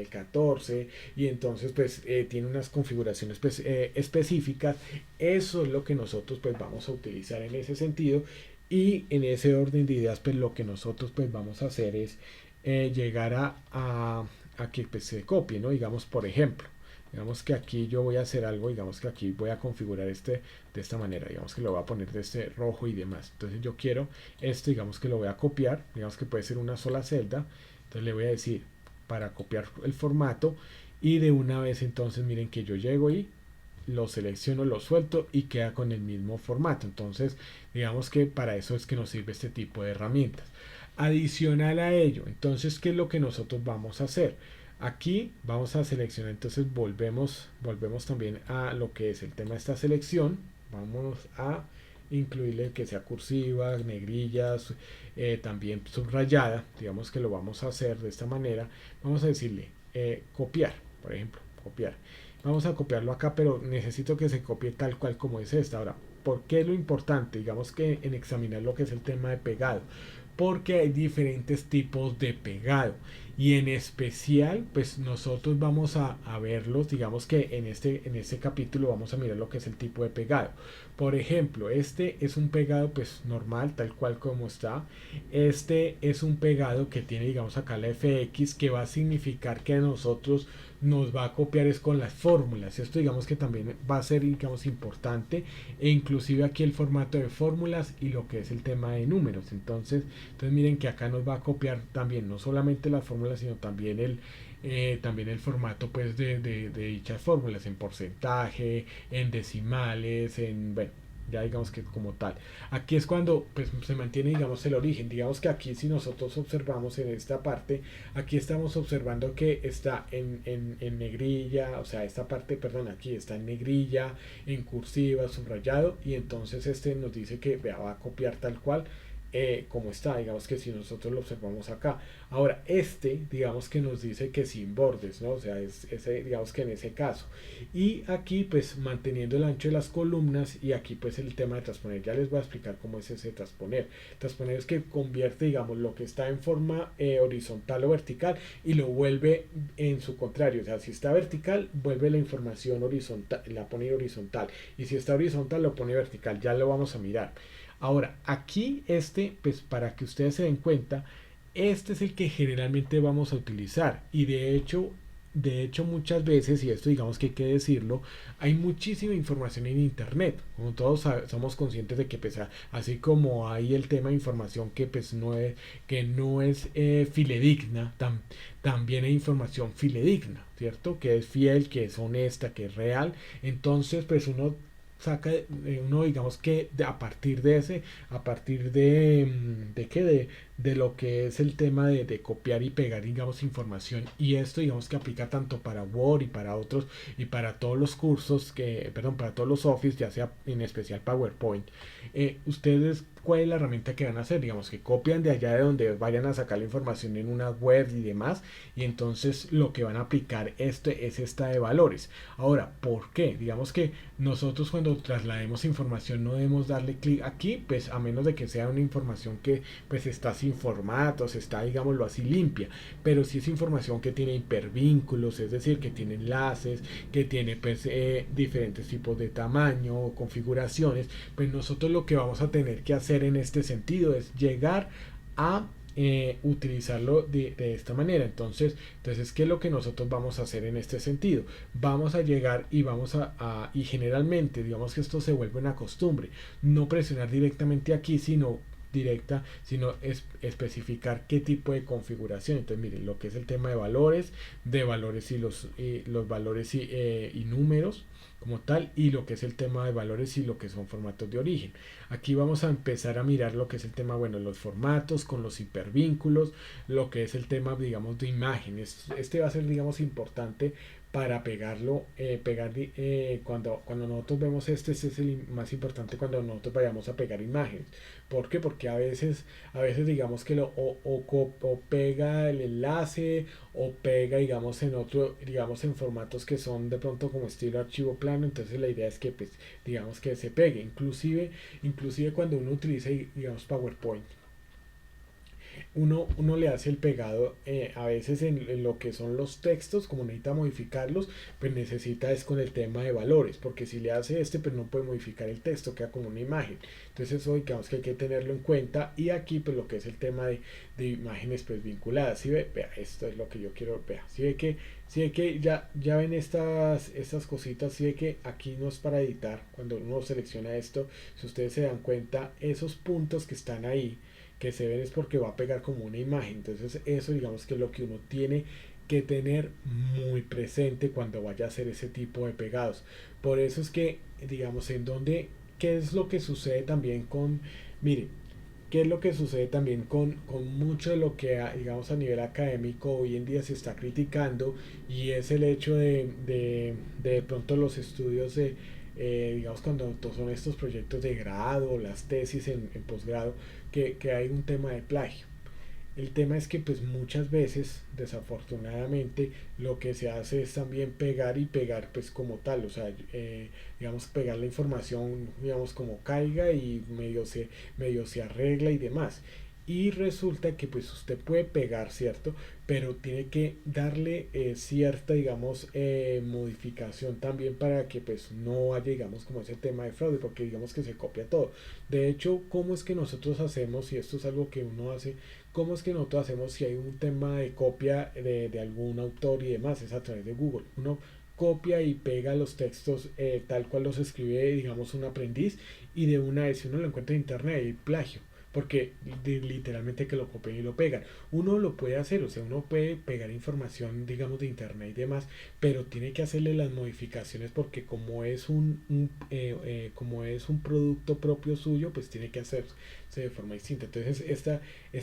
14 y entonces pues tiene unas configuraciones pues, específicas, eso es lo que nosotros pues vamos a utilizar en ese sentido y en ese orden de ideas pues lo que nosotros pues vamos a hacer es llegar a que pues, se copie, ¿no? Digamos, por ejemplo. Digamos que aquí yo voy a hacer algo, digamos que aquí voy a configurar este de esta manera, digamos que lo voy a poner de este rojo y demás. Entonces yo quiero esto, digamos que lo voy a copiar, digamos que puede ser una sola celda. Entonces le voy a decir para copiar el formato y de una vez entonces miren que yo llego y lo selecciono, lo suelto y queda con el mismo formato. Entonces digamos que para eso es que nos sirve este tipo de herramientas. Adicional a ello, entonces, ¿qué es lo que nosotros vamos a hacer? Aquí vamos a seleccionar, entonces volvemos también a lo que es el tema de esta selección. Vamos a incluirle que sea cursiva, negrillas, también subrayada. Digamos que lo vamos a hacer de esta manera. Vamos a decirle copiar, por ejemplo, copiar. Vamos a copiarlo acá, pero necesito que se copie tal cual como es esta. Ahora, ¿por qué es lo importante? Digamos que en examinar lo que es el tema de pegado, porque hay diferentes tipos de pegado y en especial pues nosotros vamos a verlos, digamos que en este capítulo vamos a mirar lo que es el tipo de pegado. Por ejemplo, este es un pegado pues normal, tal cual como está. Este es un pegado que tiene, digamos, acá la fx, que va a significar que a nosotros nos va a copiar es con las fórmulas. Esto digamos que también va a ser, digamos, importante, e inclusive aquí el formato de fórmulas y lo que es el tema de números. Entonces miren que acá nos va a copiar también no solamente las fórmulas, sino también el formato pues de dichas fórmulas en porcentaje, en decimales, en, bueno, ya digamos que como tal. Aquí es cuando pues, se mantiene, digamos, el origen. Digamos que aquí, si nosotros observamos en esta parte, aquí estamos observando que está en negrilla, o sea, esta parte, perdón, aquí está en negrilla, en cursiva, subrayado, y entonces este nos dice que vea, va a copiar tal cual como está, digamos que si nosotros lo observamos acá. Ahora, digamos que nos dice que sin bordes, ¿no? O sea, digamos que en ese caso. Y aquí, pues, manteniendo el ancho de las columnas, y aquí, pues, el tema de transponer. Ya les voy a explicar cómo es ese transponer. Transponer es que convierte, digamos, lo que está en forma horizontal o vertical y lo vuelve en su contrario. O sea, si está vertical, vuelve la información horizontal, la pone horizontal. Y si está horizontal, lo pone vertical. Ya lo vamos a mirar. Ahora, aquí pues para que ustedes se den cuenta, este es el que generalmente vamos a utilizar. Y de hecho muchas veces, y esto digamos que hay que decirlo, hay muchísima información en internet. Como todos somos conscientes de que pues, así como hay el tema de información que pues que no es fidedigna, también hay información fidedigna, ¿cierto? Que es fiel, que es honesta, que es real. Entonces, pues saca uno digamos que a partir de a partir de qué de lo que es el tema de copiar y pegar digamos información, y esto digamos que aplica tanto para Word y para otros y para todos los cursos que perdón para todos los Office, ya sea en especial PowerPoint. Ustedes, ¿cuál es la herramienta que van a hacer? Digamos que copian de allá de donde vayan a sacar la información en una web y demás, y entonces lo que van a aplicar es esta de valores. Ahora, ¿por qué? Digamos que nosotros cuando traslademos información no debemos darle clic aquí, pues a menos de que sea una información que pues está sin formatos, está digámoslo así limpia, pero si es información que tiene hipervínculos, es decir, que tiene enlaces, que tiene pues diferentes tipos de tamaño o configuraciones, pues nosotros lo que vamos a tener que hacer en este sentido es llegar a utilizarlo de esta manera. Entonces, ¿qué es lo que nosotros vamos a hacer en este sentido? Vamos a llegar y y generalmente, digamos que esto se vuelve una costumbre, no presionar directamente aquí, sino especificar qué tipo de configuración. Entonces, miren, lo que es el tema de valores y los valores y números como tal, y lo que es el tema de valores y lo que son formatos de origen. Aquí vamos a empezar a mirar lo que es el tema, bueno, los formatos con los hipervínculos, lo que es el tema, digamos, de imágenes. Este va a ser, digamos, importante para cuando nosotros vemos este es el más importante cuando nosotros vayamos a pegar imágenes. ¿Por qué? Porque a veces digamos que o pega el enlace o pega digamos digamos en formatos que son de pronto como estilo archivo plano. Entonces la idea es que pues digamos que se pegue, inclusive cuando uno utiliza digamos PowerPoint. uno le hace el pegado a veces en lo que son los textos, como necesita modificarlos, pues necesita es con el tema de valores, porque si le hace pues no puede modificar el texto, queda como una imagen. Entonces eso digamos que hay que tenerlo en cuenta. Y aquí pues lo que es el tema de imágenes pues vinculadas. Si ve, vea, esto es lo que yo quiero, vea, si ve que ya ven estas cositas, si ve que aquí no es para editar, cuando uno selecciona esto, si ustedes se dan cuenta, esos puntos que están ahí, que se ven es porque va a pegar como una imagen. Entonces eso digamos que es lo que uno tiene que tener muy presente cuando vaya a hacer ese tipo de pegados. Por eso es que digamos en donde, qué es lo que sucede también con, mire, qué es lo que sucede también con mucho de lo que digamos a nivel académico hoy en día se está criticando, y es el hecho de pronto los estudios de digamos cuando son estos proyectos de grado, las tesis en posgrado, que hay un tema de plagio. El tema es que pues muchas veces, desafortunadamente, lo que se hace es también pegar y pegar pues como tal, o sea, digamos pegar la información, digamos como caiga, y medio se arregla y demás. Y resulta que pues usted puede pegar, ¿cierto? Pero tiene que darle cierta, digamos, modificación también para que pues no haya, digamos, como ese tema de fraude, porque digamos que se copia todo. De hecho, ¿cómo es que nosotros hacemos, y esto es algo que uno hace, cómo es que nosotros hacemos si hay un tema de copia de algún autor y demás? Es a través de Google. Uno copia y pega los textos tal cual los escribe, digamos, un aprendiz, y de una vez si uno lo encuentra en internet hay plagio, porque literalmente que lo copian y lo pegan. Uno lo puede hacer, o sea, uno puede pegar información, digamos, de internet y demás, pero tiene que hacerle las modificaciones, porque como es un producto propio suyo, pues tiene que hacerse de forma distinta. Entonces, esta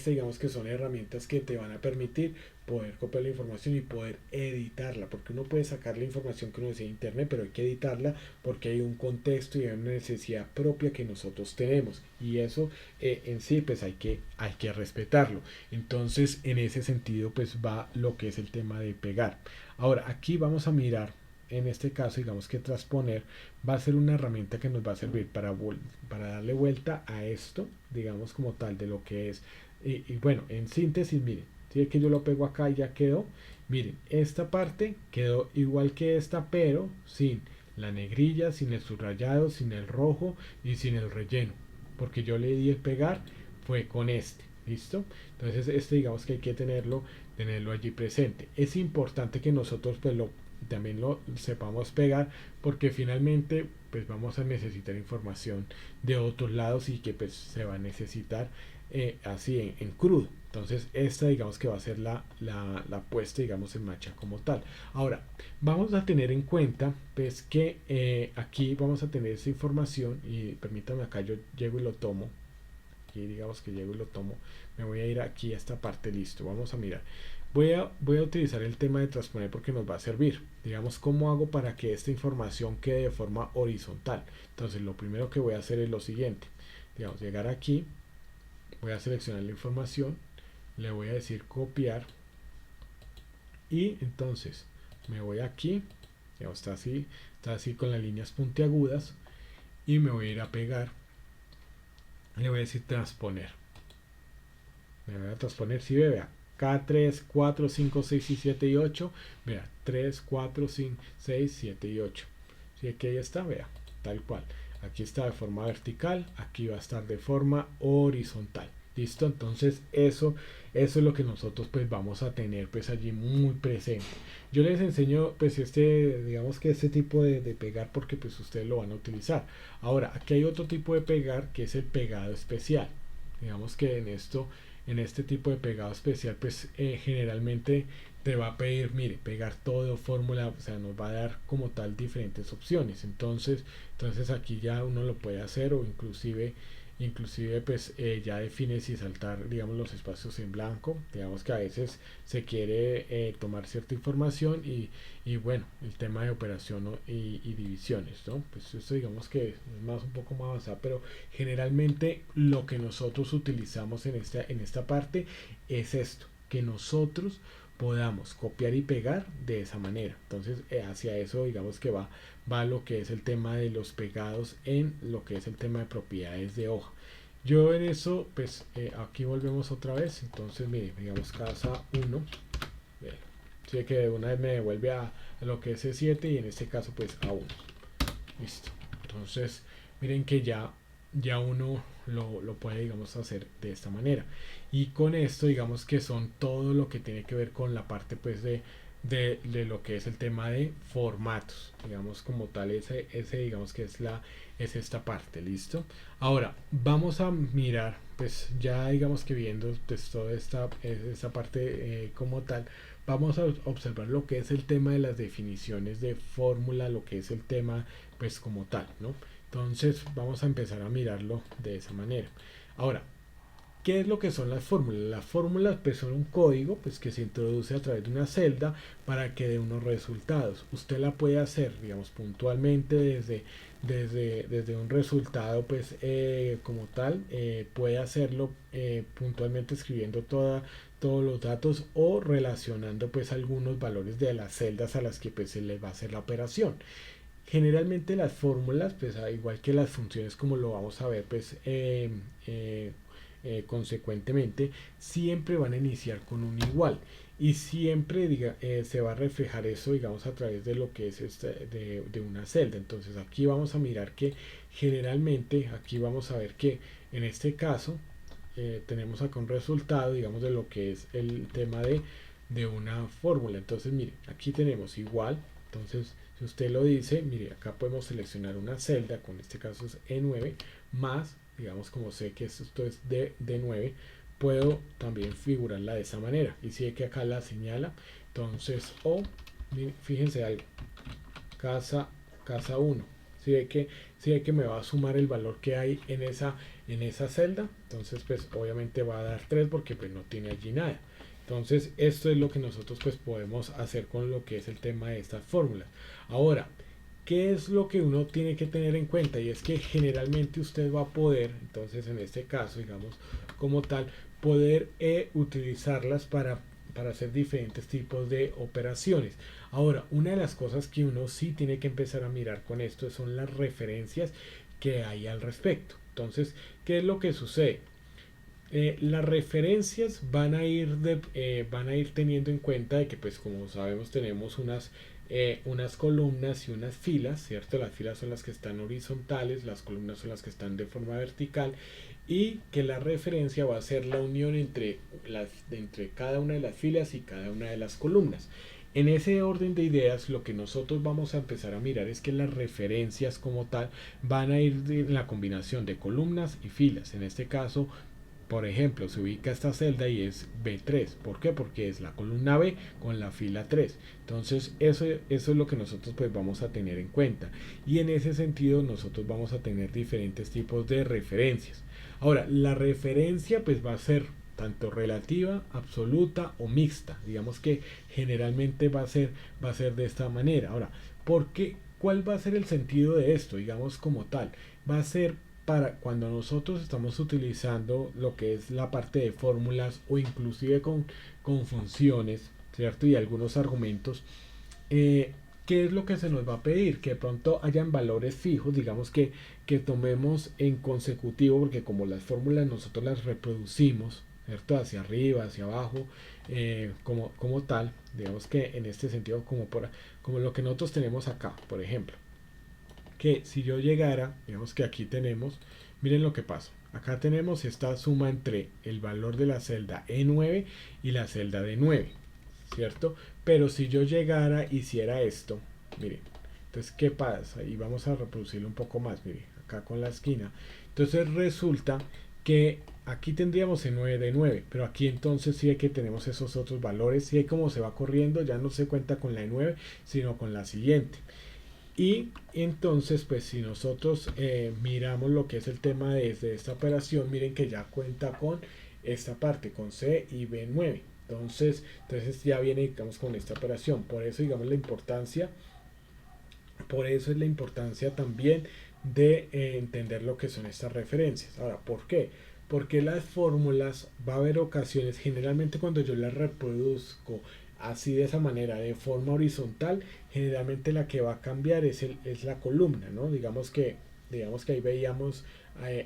digamos que son herramientas que te van a permitir poder copiar la información y poder editarla, porque uno puede sacar la información que uno desea de internet, pero hay que editarla porque hay un contexto y hay una necesidad propia que nosotros tenemos, y eso en sí pues hay que respetarlo. Entonces en ese sentido pues va lo que es el tema de pegar. Ahora aquí vamos a mirar, en este caso digamos que transponer va a ser una herramienta que nos va a servir para darle vuelta a esto, digamos como tal, de lo que es y bueno, en síntesis, miren, si es que yo lo pego acá y ya quedó. Miren, esta parte quedó igual que esta, pero sin la negrilla, sin el subrayado, sin el rojo y sin el relleno, porque yo le di el pegar fue con este. ¿Listo? Entonces este digamos que hay que tenerlo allí presente. Es importante que nosotros pues también lo sepamos pegar, porque finalmente pues vamos a necesitar información de otros lados, y que pues se va a necesitar así en crudo. Entonces esta digamos que va a ser la puesta digamos en marcha como tal. Ahora vamos a tener en cuenta pues que aquí vamos a tener esa información, y permítame acá yo llego y lo tomo. Aquí digamos que llego y lo tomo, me voy a ir aquí a esta parte, listo, vamos a mirar. Voy a utilizar el tema de transponer porque nos va a servir. Digamos, ¿cómo hago para que esta información quede de forma horizontal? Entonces lo primero que voy a hacer es lo siguiente. Digamos, llegar aquí, voy a seleccionar la información, le voy a decir copiar, y entonces me voy aquí, digamos, está así con las líneas puntiagudas, y me voy a ir a pegar, le voy a decir transponer. Me voy a transponer, si ve, vea, K3, 4, 5, 6 y 7 y 8. Vea, 3, 4, 5, 6, 7 y 8. Si aquí ahí está, vea, tal cual. Aquí está de forma vertical, aquí va a estar de forma horizontal. ¿Listo? Entonces eso es lo que nosotros pues vamos a tener pues allí muy presente. Yo les enseño pues digamos que este tipo de pegar, porque pues ustedes lo van a utilizar. Ahora, aquí hay otro tipo de pegar, que es el pegado especial. Digamos que en este tipo de pegado especial pues generalmente te va a pedir, mire, pegar todo fórmula, o sea, nos va a dar como tal diferentes opciones. Entonces aquí ya uno lo puede hacer, o inclusive pues ya define si saltar digamos los espacios en blanco. Digamos que a veces se quiere tomar cierta información, y bueno, el tema de operación, ¿no? y divisiones, ¿no? Pues esto digamos que es más un poco más avanzado, pero generalmente lo que nosotros utilizamos en esta parte es esto, que nosotros podamos copiar y pegar de esa manera. Entonces hacia eso digamos que va lo que es el tema de los pegados en lo que es el tema de propiedades de hoja. Yo en eso, pues aquí volvemos otra vez. Entonces, mire, digamos casa 1. Sí, que de una vez me devuelve a lo que es E7 y en este caso pues a 1. Listo. Entonces, miren que ya uno lo puede, digamos, hacer de esta manera. Y con esto, digamos que son todo lo que tiene que ver con la parte, pues, de lo que es el tema de formatos. Digamos, como tal, ese digamos que es esta parte, ¿listo? Ahora, vamos a mirar, pues, ya digamos que viendo pues, toda esta parte como tal, vamos a observar lo que es el tema de las definiciones de fórmula, lo que es el tema pues como tal, ¿no? Entonces vamos a empezar a mirarlo de esa manera. Ahora, ¿qué es lo que son las fórmulas? Las fórmulas pues son un código pues que se introduce a través de una celda para que dé unos resultados. Usted la puede hacer, digamos, puntualmente desde un resultado pues como tal. Puede hacerlo puntualmente escribiendo todos los datos o relacionando pues algunos valores de las celdas a las que pues se le va a hacer la operación. Generalmente las fórmulas, pues igual que las funciones como lo vamos a ver, pues consecuentemente, siempre van a iniciar con un igual y siempre se va a reflejar eso, digamos, a través de lo que es de una celda. Entonces aquí vamos a mirar que generalmente, aquí vamos a ver que en este caso tenemos acá un resultado, digamos, de lo que es el tema de una fórmula. Entonces, mire, aquí tenemos igual. Entonces, si usted lo dice, mire, acá podemos seleccionar una celda, con este caso es E9, más, digamos, como sé que esto es de D9, puedo también figurarla de esa manera. Y si ve que acá la señala, entonces, o, fíjense algo, casa 1. Si ve que me va a sumar el valor que hay en esa celda, entonces pues obviamente va a dar 3 porque pues no tiene allí nada. Entonces esto es lo que nosotros pues podemos hacer con lo que es el tema de estas fórmulas. Ahora, ¿qué es lo que uno tiene que tener en cuenta? Y es que generalmente usted va a poder, entonces en este caso, digamos, como tal, poder utilizarlas para hacer diferentes tipos de operaciones. Ahora, una de las cosas que uno sí tiene que empezar a mirar con esto son las referencias que hay al respecto. Entonces, ¿qué es lo que sucede? Las referencias van a ir teniendo en cuenta de que pues como sabemos tenemos unas columnas y unas filas, ¿cierto? Las filas son las que están horizontales, las columnas son las que están de forma vertical y que la referencia va a ser la unión entre cada una de las filas y cada una de las columnas. En ese orden de ideas, lo que nosotros vamos a empezar a mirar es que las referencias como tal van a ir en la combinación de columnas y filas. En este caso, por ejemplo, se ubica esta celda y es B3. ¿Por qué? Porque es la columna B con la fila 3. Entonces, eso es lo que nosotros pues vamos a tener en cuenta. Y en ese sentido, nosotros vamos a tener diferentes tipos de referencias. Ahora, la referencia pues va a ser tanto relativa, absoluta o mixta. Digamos que generalmente va a ser de esta manera. Ahora, ¿por qué? ¿Cuál va a ser el sentido de esto? Digamos como tal. Va a ser para cuando nosotros estamos utilizando lo que es la parte de fórmulas o inclusive con funciones, ¿cierto? Y algunos argumentos, ¿qué es lo que se nos va a pedir? Que de pronto hayan valores fijos, digamos que tomemos en consecutivo, porque como las fórmulas nosotros las reproducimos, ¿cierto? Hacia arriba, hacia abajo, como tal, digamos que en este sentido, como lo que nosotros tenemos acá, por ejemplo que si yo llegara, digamos que aquí tenemos, miren lo que pasa. Acá tenemos esta suma entre el valor de la celda E9 y la celda D9, ¿cierto? Pero si yo llegara, hiciera esto, miren, entonces, ¿qué pasa? Y vamos a reproducirlo un poco más, miren, acá con la esquina. Entonces resulta que aquí tendríamos E9 D9, pero aquí entonces sí que tenemos esos otros valores, sí como se va corriendo, ya no se cuenta con la E9, sino con la siguiente. Y entonces, pues si nosotros miramos lo que es el tema de esta operación, miren que ya cuenta con esta parte, con C y B9. Entonces ya viene, digamos, con esta operación. Por eso, digamos, por eso es la importancia también de entender lo que son estas referencias. Ahora, ¿por qué? Porque las fórmulas va a haber ocasiones, generalmente cuando yo las reproduzco así de esa manera, de forma horizontal, generalmente la que va a cambiar es la columna, ¿no? Digamos que ahí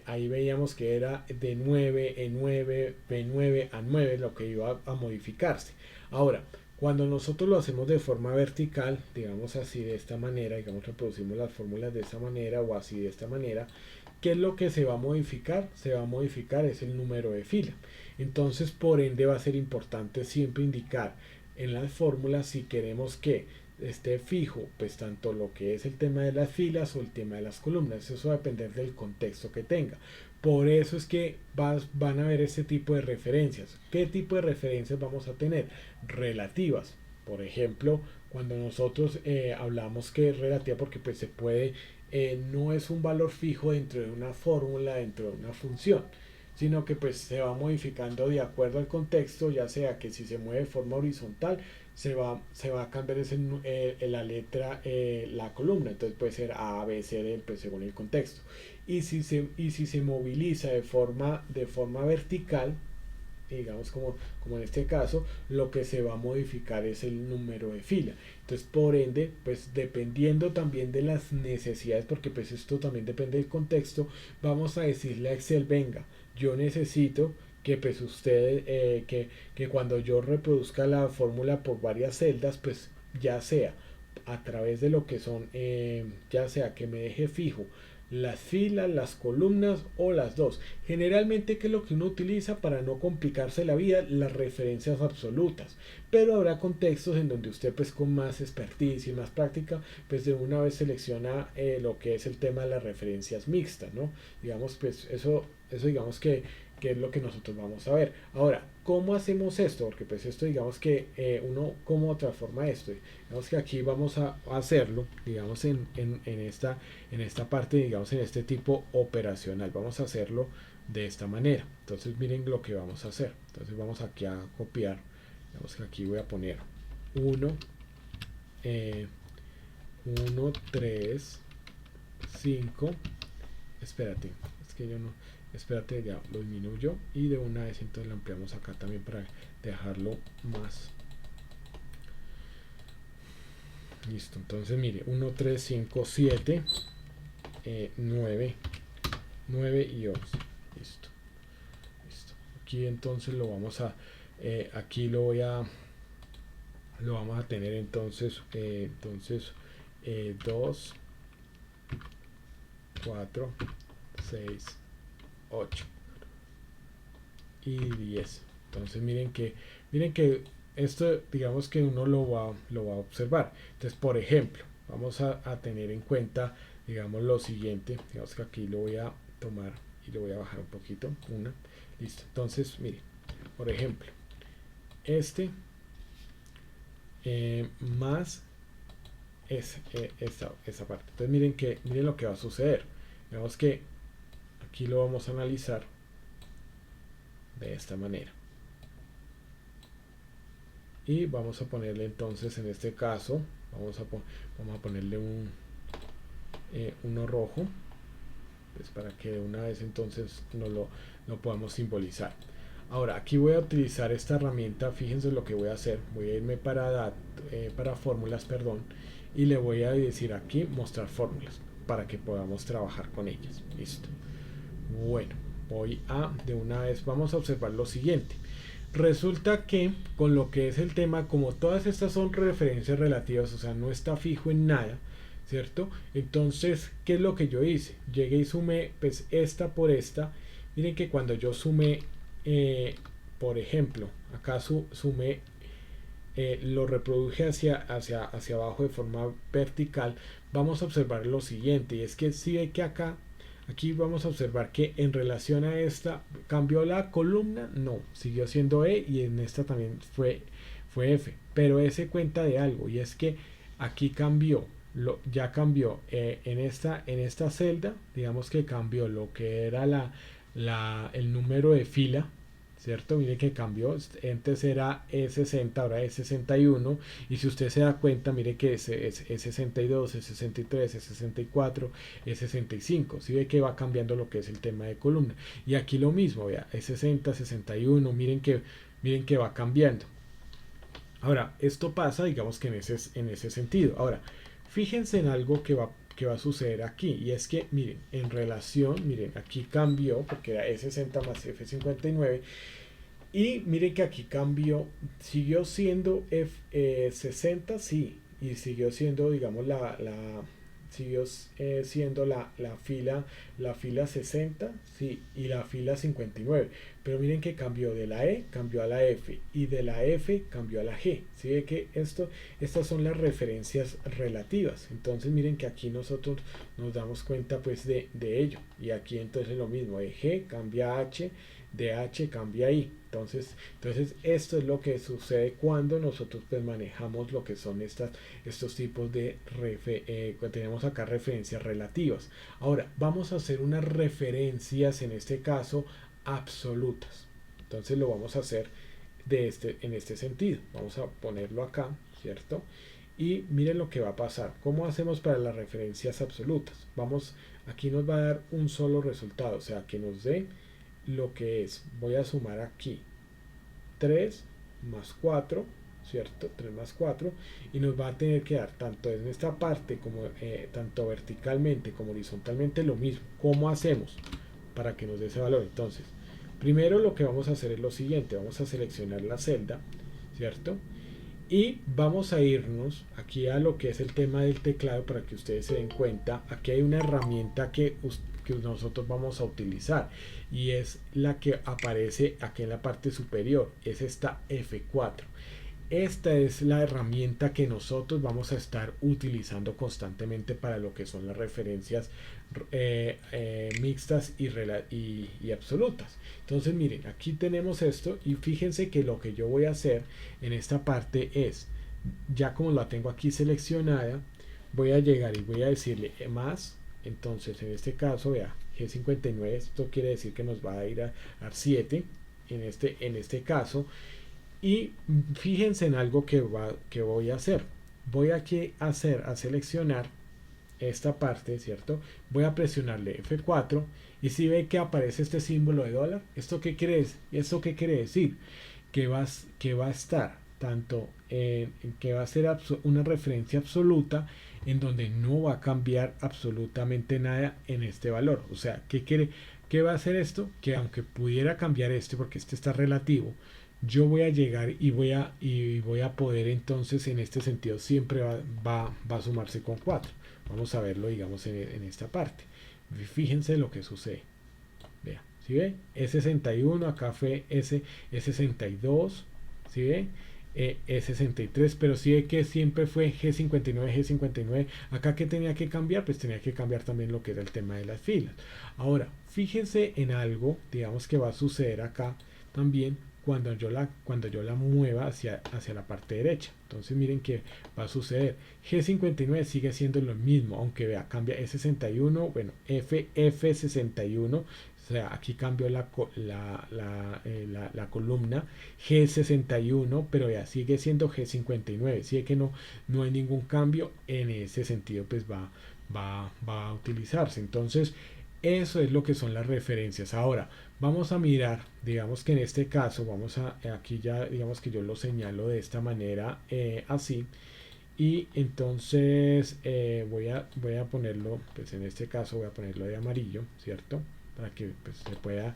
ahí veíamos que era de 9 E9, B9 A9 lo que iba a modificarse. Ahora, cuando nosotros lo hacemos de forma vertical, digamos así de esta manera, digamos reproducimos las fórmulas de esta manera o así de esta manera, ¿qué es lo que se va a modificar? Se va a modificar es el número de fila. Entonces, por ende, va a ser importante siempre indicar en las fórmulas si queremos que esté fijo, pues tanto lo que es el tema de las filas o el tema de las columnas. Eso va a depender del contexto que tenga. Por eso es que van a ver este tipo de referencias. ¿Qué tipo de referencias vamos a tener? Relativas. Por ejemplo, cuando nosotros hablamos que es relativa porque pues se puede, no es un valor fijo dentro de una fórmula, dentro de una función, sino que pues se va modificando de acuerdo al contexto, ya sea que si se mueve de forma horizontal, se va a cambiar la letra, la columna, entonces puede ser A, B, C, D, pues según el contexto. Y si se moviliza de forma vertical, digamos como en este caso, lo que se va a modificar es el número de fila. Entonces, por ende, pues dependiendo también de las necesidades, porque pues esto también depende del contexto, vamos a decirle a Excel, venga, yo necesito que pues usted, que cuando yo reproduzca la fórmula por varias celdas, pues ya sea a través de lo que son, ya sea que me deje fijo las filas, las columnas o las dos. Generalmente, que es lo que uno utiliza para no complicarse la vida, las referencias absolutas. Pero habrá contextos en donde usted pues con más expertise y más práctica pues de una vez selecciona lo que es el tema de las referencias mixtas, ¿no? Digamos pues eso digamos que es lo que nosotros vamos a ver. Ahora, ¿cómo hacemos esto? Porque pues esto digamos que ¿cómo transforma esto? Digamos que aquí vamos a hacerlo, digamos en esta parte, digamos en este tipo operacional. Vamos a hacerlo de esta manera. Entonces miren lo que vamos a hacer. Entonces vamos aquí a copiar. Digamos que aquí voy a poner 1, 1, 3, 5. Espérate, es que yo no. Espérate, ya lo disminuyo y de una vez entonces lo ampliamos acá también para dejarlo más. Listo, entonces mire, 1, 3, 5, 7, 9, 9 y 11. Listo, listo. Aquí entonces lo vamos a, aquí lo vamos a tener entonces, 2, 4, 6, 8 y 10. Entonces miren que esto digamos que uno lo va a observar. Entonces, por ejemplo, vamos a tener en cuenta, digamos, lo siguiente. Digamos que aquí lo voy a tomar y lo voy a bajar un poquito. Listo. Entonces, miren, por ejemplo, este más esta parte. Entonces miren lo que va a suceder. Digamos que aquí lo vamos a analizar de esta manera. Y vamos a ponerle entonces en este caso, vamos a ponerle uno rojo, pues para que de una vez entonces lo podamos simbolizar. Ahora aquí voy a utilizar esta herramienta, fíjense lo que voy a hacer, voy a irme para fórmulas, perdón, y le voy a decir aquí mostrar fórmulas para que podamos trabajar con ellas. Listo. Bueno, de una vez vamos a observar lo siguiente. Resulta que con lo que es el tema, como todas estas son referencias relativas, o sea, no está fijo en nada, ¿cierto? Entonces, ¿qué es lo que yo hice? Llegué y sumé pues esta por esta. Miren que cuando yo sumé, por ejemplo, acá sumé, lo reproduje hacia abajo de forma vertical, vamos a observar lo siguiente, y es que si ve que aquí vamos a observar que en relación a esta cambió la columna, no, siguió siendo E y en esta también fue F, pero ese cuenta de algo, y es que aquí ya cambió en esta celda, digamos que cambió lo que era el número de fila, ¿cierto? Mire que cambió, antes era E60, ahora es 61, y si usted se da cuenta, mire que es 62, es 63, es 64, es 65, si ve que va cambiando lo que es el tema de columna, y aquí lo mismo, vea, es 60, 61, miren que va cambiando. Ahora, esto pasa, digamos que en ese sentido. Ahora, fíjense en algo que va a suceder aquí, y es que miren, en relación, miren, aquí cambió porque era E60 más F59, y miren que aquí cambió, siguió siendo F60, sí, y siguió siendo, digamos, siguió siendo la fila 60, sí, y la fila 59. Pero miren que cambió de la E, cambió a la F, y de la F cambió a la G. ¿Sí ve que estas son las referencias relativas? Entonces miren que aquí nosotros nos damos cuenta pues de ello. Y aquí entonces lo mismo, de G cambia a H, de H cambia a I. Entonces esto es lo que sucede cuando nosotros pues manejamos lo que son estos tipos de tenemos acá referencias relativas. Ahora vamos a hacer unas referencias en este caso absolutas. Entonces lo vamos a hacer en este sentido. Vamos a ponerlo acá, ¿cierto? Y miren lo que va a pasar. ¿Cómo hacemos para las referencias absolutas? Aquí nos va a dar un solo resultado, o sea, que nos dé lo que es. Voy a sumar aquí 3 más 4, ¿cierto? 3 más 4, y nos va a tener que dar tanto en esta parte como tanto verticalmente como horizontalmente lo mismo. ¿Cómo hacemos para que nos dé ese valor? Entonces, primero lo que vamos a hacer es lo siguiente, vamos a seleccionar la celda, ¿cierto? Y vamos a irnos aquí a lo que es el tema del teclado para que ustedes se den cuenta. Aquí hay una herramienta que nosotros vamos a utilizar y es la que aparece aquí en la parte superior, es esta F4. Esta es la herramienta que nosotros vamos a estar utilizando constantemente para lo que son las referencias mixtas y absolutas. Entonces miren, aquí tenemos esto y fíjense que lo que yo voy a hacer en esta parte es, ya como la tengo aquí seleccionada, voy a llegar y voy a decirle más. Entonces en este caso, vea, G59, esto quiere decir que nos va a ir a dar 7 en este caso. Y fíjense en algo que voy a hacer. Voy aquí a seleccionar esta parte, ¿cierto? Voy a presionarle F4 y si ve que aparece este símbolo de dólar, ¿esto qué quiere decir? ¿Esto qué quiere decir? Que va a estar tanto que va a ser una referencia absoluta en donde no va a cambiar absolutamente nada en este valor. O sea, ¿qué va a hacer esto? Que aunque pudiera cambiar porque este está relativo, yo voy a llegar y voy a poder entonces en este sentido siempre va a sumarse con 4. Vamos a verlo digamos en esta parte. Fíjense lo que sucede. Vea, ¿sí ve? E61, acá fue E62, ¿sí ve? E63, pero sí ve que siempre fue G59, G59. Acá que tenía que cambiar, pues tenía que cambiar también lo que era el tema de las filas. Ahora, fíjense en algo, digamos que va a suceder acá también cuando yo la mueva hacia la parte derecha. Entonces miren que va a suceder. G59 sigue siendo lo mismo, aunque vea, cambia E61, bueno, F61, o sea, aquí cambió la columna G61, pero ya sigue siendo G59. Sigue que no hay ningún cambio en ese sentido, pues va a utilizarse. Entonces, eso es lo que son las referencias. Ahora, vamos a mirar, digamos que en este caso, aquí ya, digamos que yo lo señalo de esta manera, así. Y entonces voy a ponerlo, pues en este caso voy a ponerlo de amarillo, ¿cierto? Para que pues, se pueda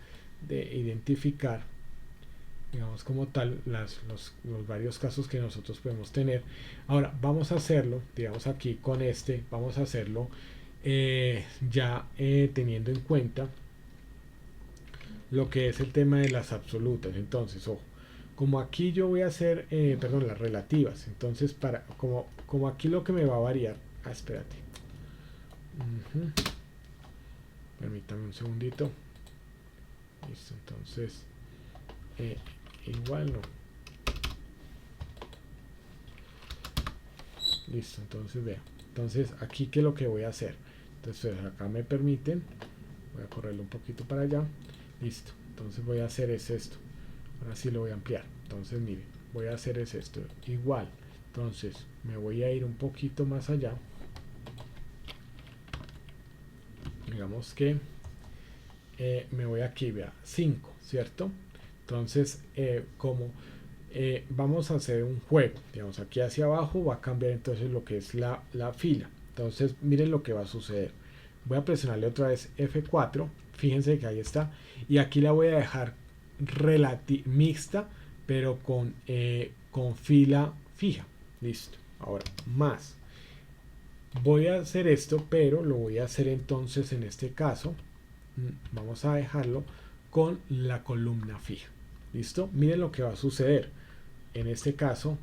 identificar, digamos como tal, los varios casos que nosotros podemos tener. Ahora, vamos a hacerlo, digamos aquí con vamos a hacerlo ya teniendo en cuenta lo que es el tema de las absolutas. Entonces, ojo, como aquí yo voy a hacer, perdón, las relativas. Entonces, como aquí lo que me va a variar, espérate. Permítame un segundito. Listo, entonces, igual no. Listo, entonces vea. Entonces, aquí qué es lo que voy a hacer. Entonces, acá me permiten. Voy a correrlo un poquito para allá. Listo, entonces voy a hacer esto. Ahora sí lo voy a ampliar. Entonces miren, voy a hacer esto igual. Entonces me voy a ir un poquito más allá. Digamos que me voy aquí, vea, 5, ¿cierto? Entonces vamos a hacer un juego. Digamos aquí hacia abajo va a cambiar entonces lo que es la fila. Entonces miren lo que va a suceder. Voy a presionarle otra vez F4, fíjense que ahí está, y aquí la voy a dejar mixta, pero con fila fija. Listo. Ahora, más. Voy a hacer esto, pero lo voy a hacer entonces en este caso. Vamos a dejarlo con la columna fija. ¿Listo? Miren lo que va a suceder. En este caso,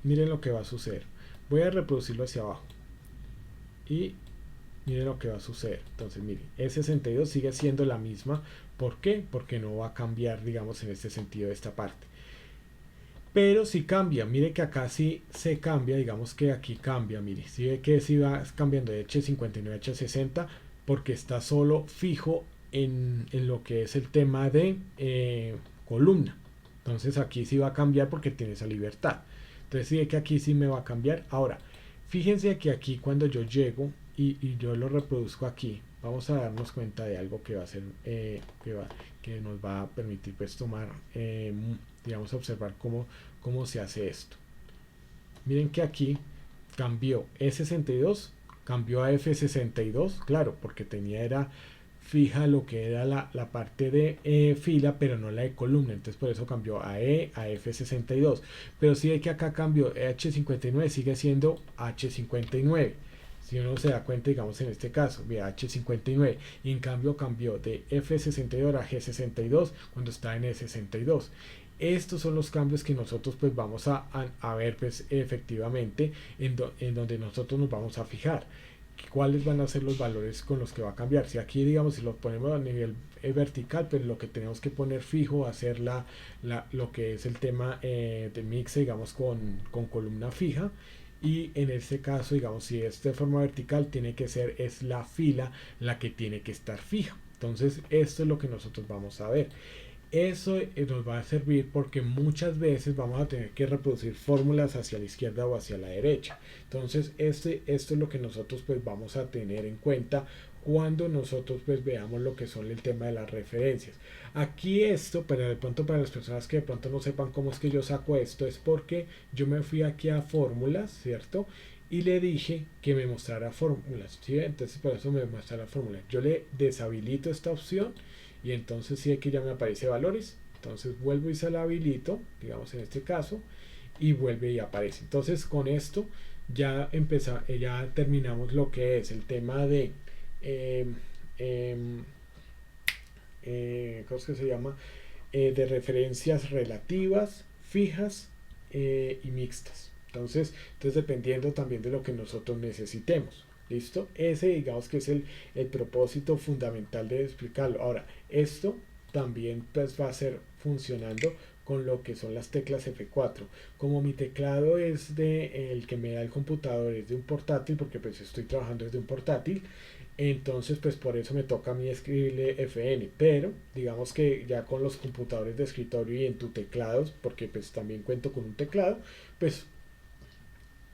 miren lo que va a suceder. Voy a reproducirlo hacia abajo. Y miren lo que va a suceder. Entonces, miren, E62 sigue siendo la misma. ¿Por qué? Porque no va a cambiar, digamos, en este sentido de esta parte. Pero si cambia, mire que acá sí se cambia, digamos que aquí cambia, mire, si ve que sí va cambiando de H59 a H60 porque está solo fijo en lo que es el tema de columna. Entonces aquí sí va a cambiar porque tiene esa libertad. Entonces si ve que aquí sí me va a cambiar. Ahora, fíjense que aquí cuando yo llego y yo lo reproduzco aquí, vamos a darnos cuenta de algo que va a ser que nos va a permitir pues tomar digamos observar cómo se hace esto. Miren que aquí cambió E62, cambió a F62, claro, porque era fija lo que era la parte de fila, pero no la de columna, entonces por eso cambió a F62. Pero si ve que acá cambió H59, sigue siendo H59. Si uno se da cuenta, digamos en este caso, ve H59, y en cambio cambió de F62 a G62 cuando está en E62. Estos son los cambios que nosotros pues vamos a ver pues efectivamente en donde nosotros nos vamos a fijar cuáles van a ser los valores con los que va a cambiar. Si aquí digamos si lo ponemos a nivel vertical, pues lo que tenemos que poner fijo, hacer lo que es el tema de mix, digamos con columna fija. Y en este caso, digamos, si es de forma vertical, tiene que ser, es la fila la que tiene que estar fija. Entonces, esto es lo que nosotros vamos a ver. Eso nos va a servir porque muchas veces vamos a tener que reproducir fórmulas hacia la izquierda o hacia la derecha. Entonces, esto es lo que nosotros pues vamos a tener en cuenta cuando nosotros pues veamos lo que son el tema de las referencias. Aquí esto, pero de pronto para las personas que de pronto no sepan cómo es que yo saco esto, es porque yo me fui aquí a fórmulas, ¿cierto? Y le dije que me mostrara fórmulas, ¿sí? Entonces por eso me muestra la fórmula. Yo le deshabilito esta opción y entonces sí aquí ya me aparece valores. Entonces vuelvo y se la habilito, digamos en este caso, y vuelve y aparece. Entonces con esto ya ya terminamos lo que es el tema de ¿cómo es que se llama? De referencias relativas, fijas y mixtas. Entonces dependiendo también de lo que nosotros necesitemos. ¿Listo? Ese digamos que es el propósito fundamental de explicarlo. Ahora, esto también pues va a ser funcionando con lo que son las teclas F4. Como mi teclado es el que me da el computador, es de un portátil, porque pues estoy trabajando desde un portátil, entonces pues por eso me toca a mí escribirle FN, pero digamos que ya con los computadores de escritorio y en tu teclados, porque pues también cuento con un teclado, pues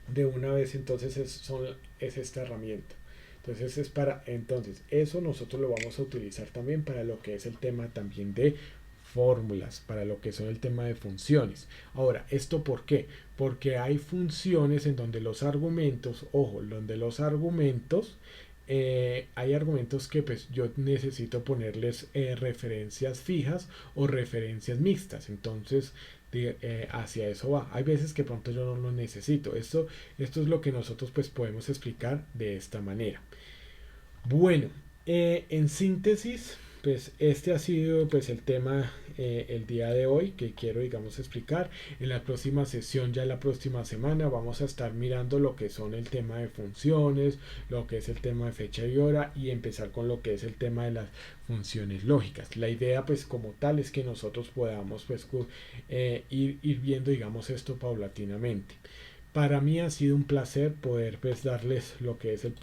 de una vez entonces es esta herramienta. Entonces entonces eso nosotros lo vamos a utilizar también para lo que es el tema también de fórmulas, para lo que son el tema de funciones. Ahora, ¿esto por qué? Porque hay funciones en donde los argumentos, ojo, donde los argumentos, hay argumentos que pues yo necesito ponerles referencias fijas o referencias mixtas. Entonces, hacia eso va. Hay veces que pronto yo no lo necesito. Esto es lo que nosotros pues podemos explicar de esta manera. Bueno, en síntesis, pues este ha sido pues el tema el día de hoy que quiero digamos explicar. En la próxima sesión, ya la próxima semana, vamos a estar mirando lo que son el tema de funciones, lo que es el tema de fecha y hora, y empezar con lo que es el tema de las funciones lógicas. La idea pues como tal es que nosotros podamos pues ir viendo digamos esto paulatinamente. Para mí ha sido un placer poder pues darles lo que es el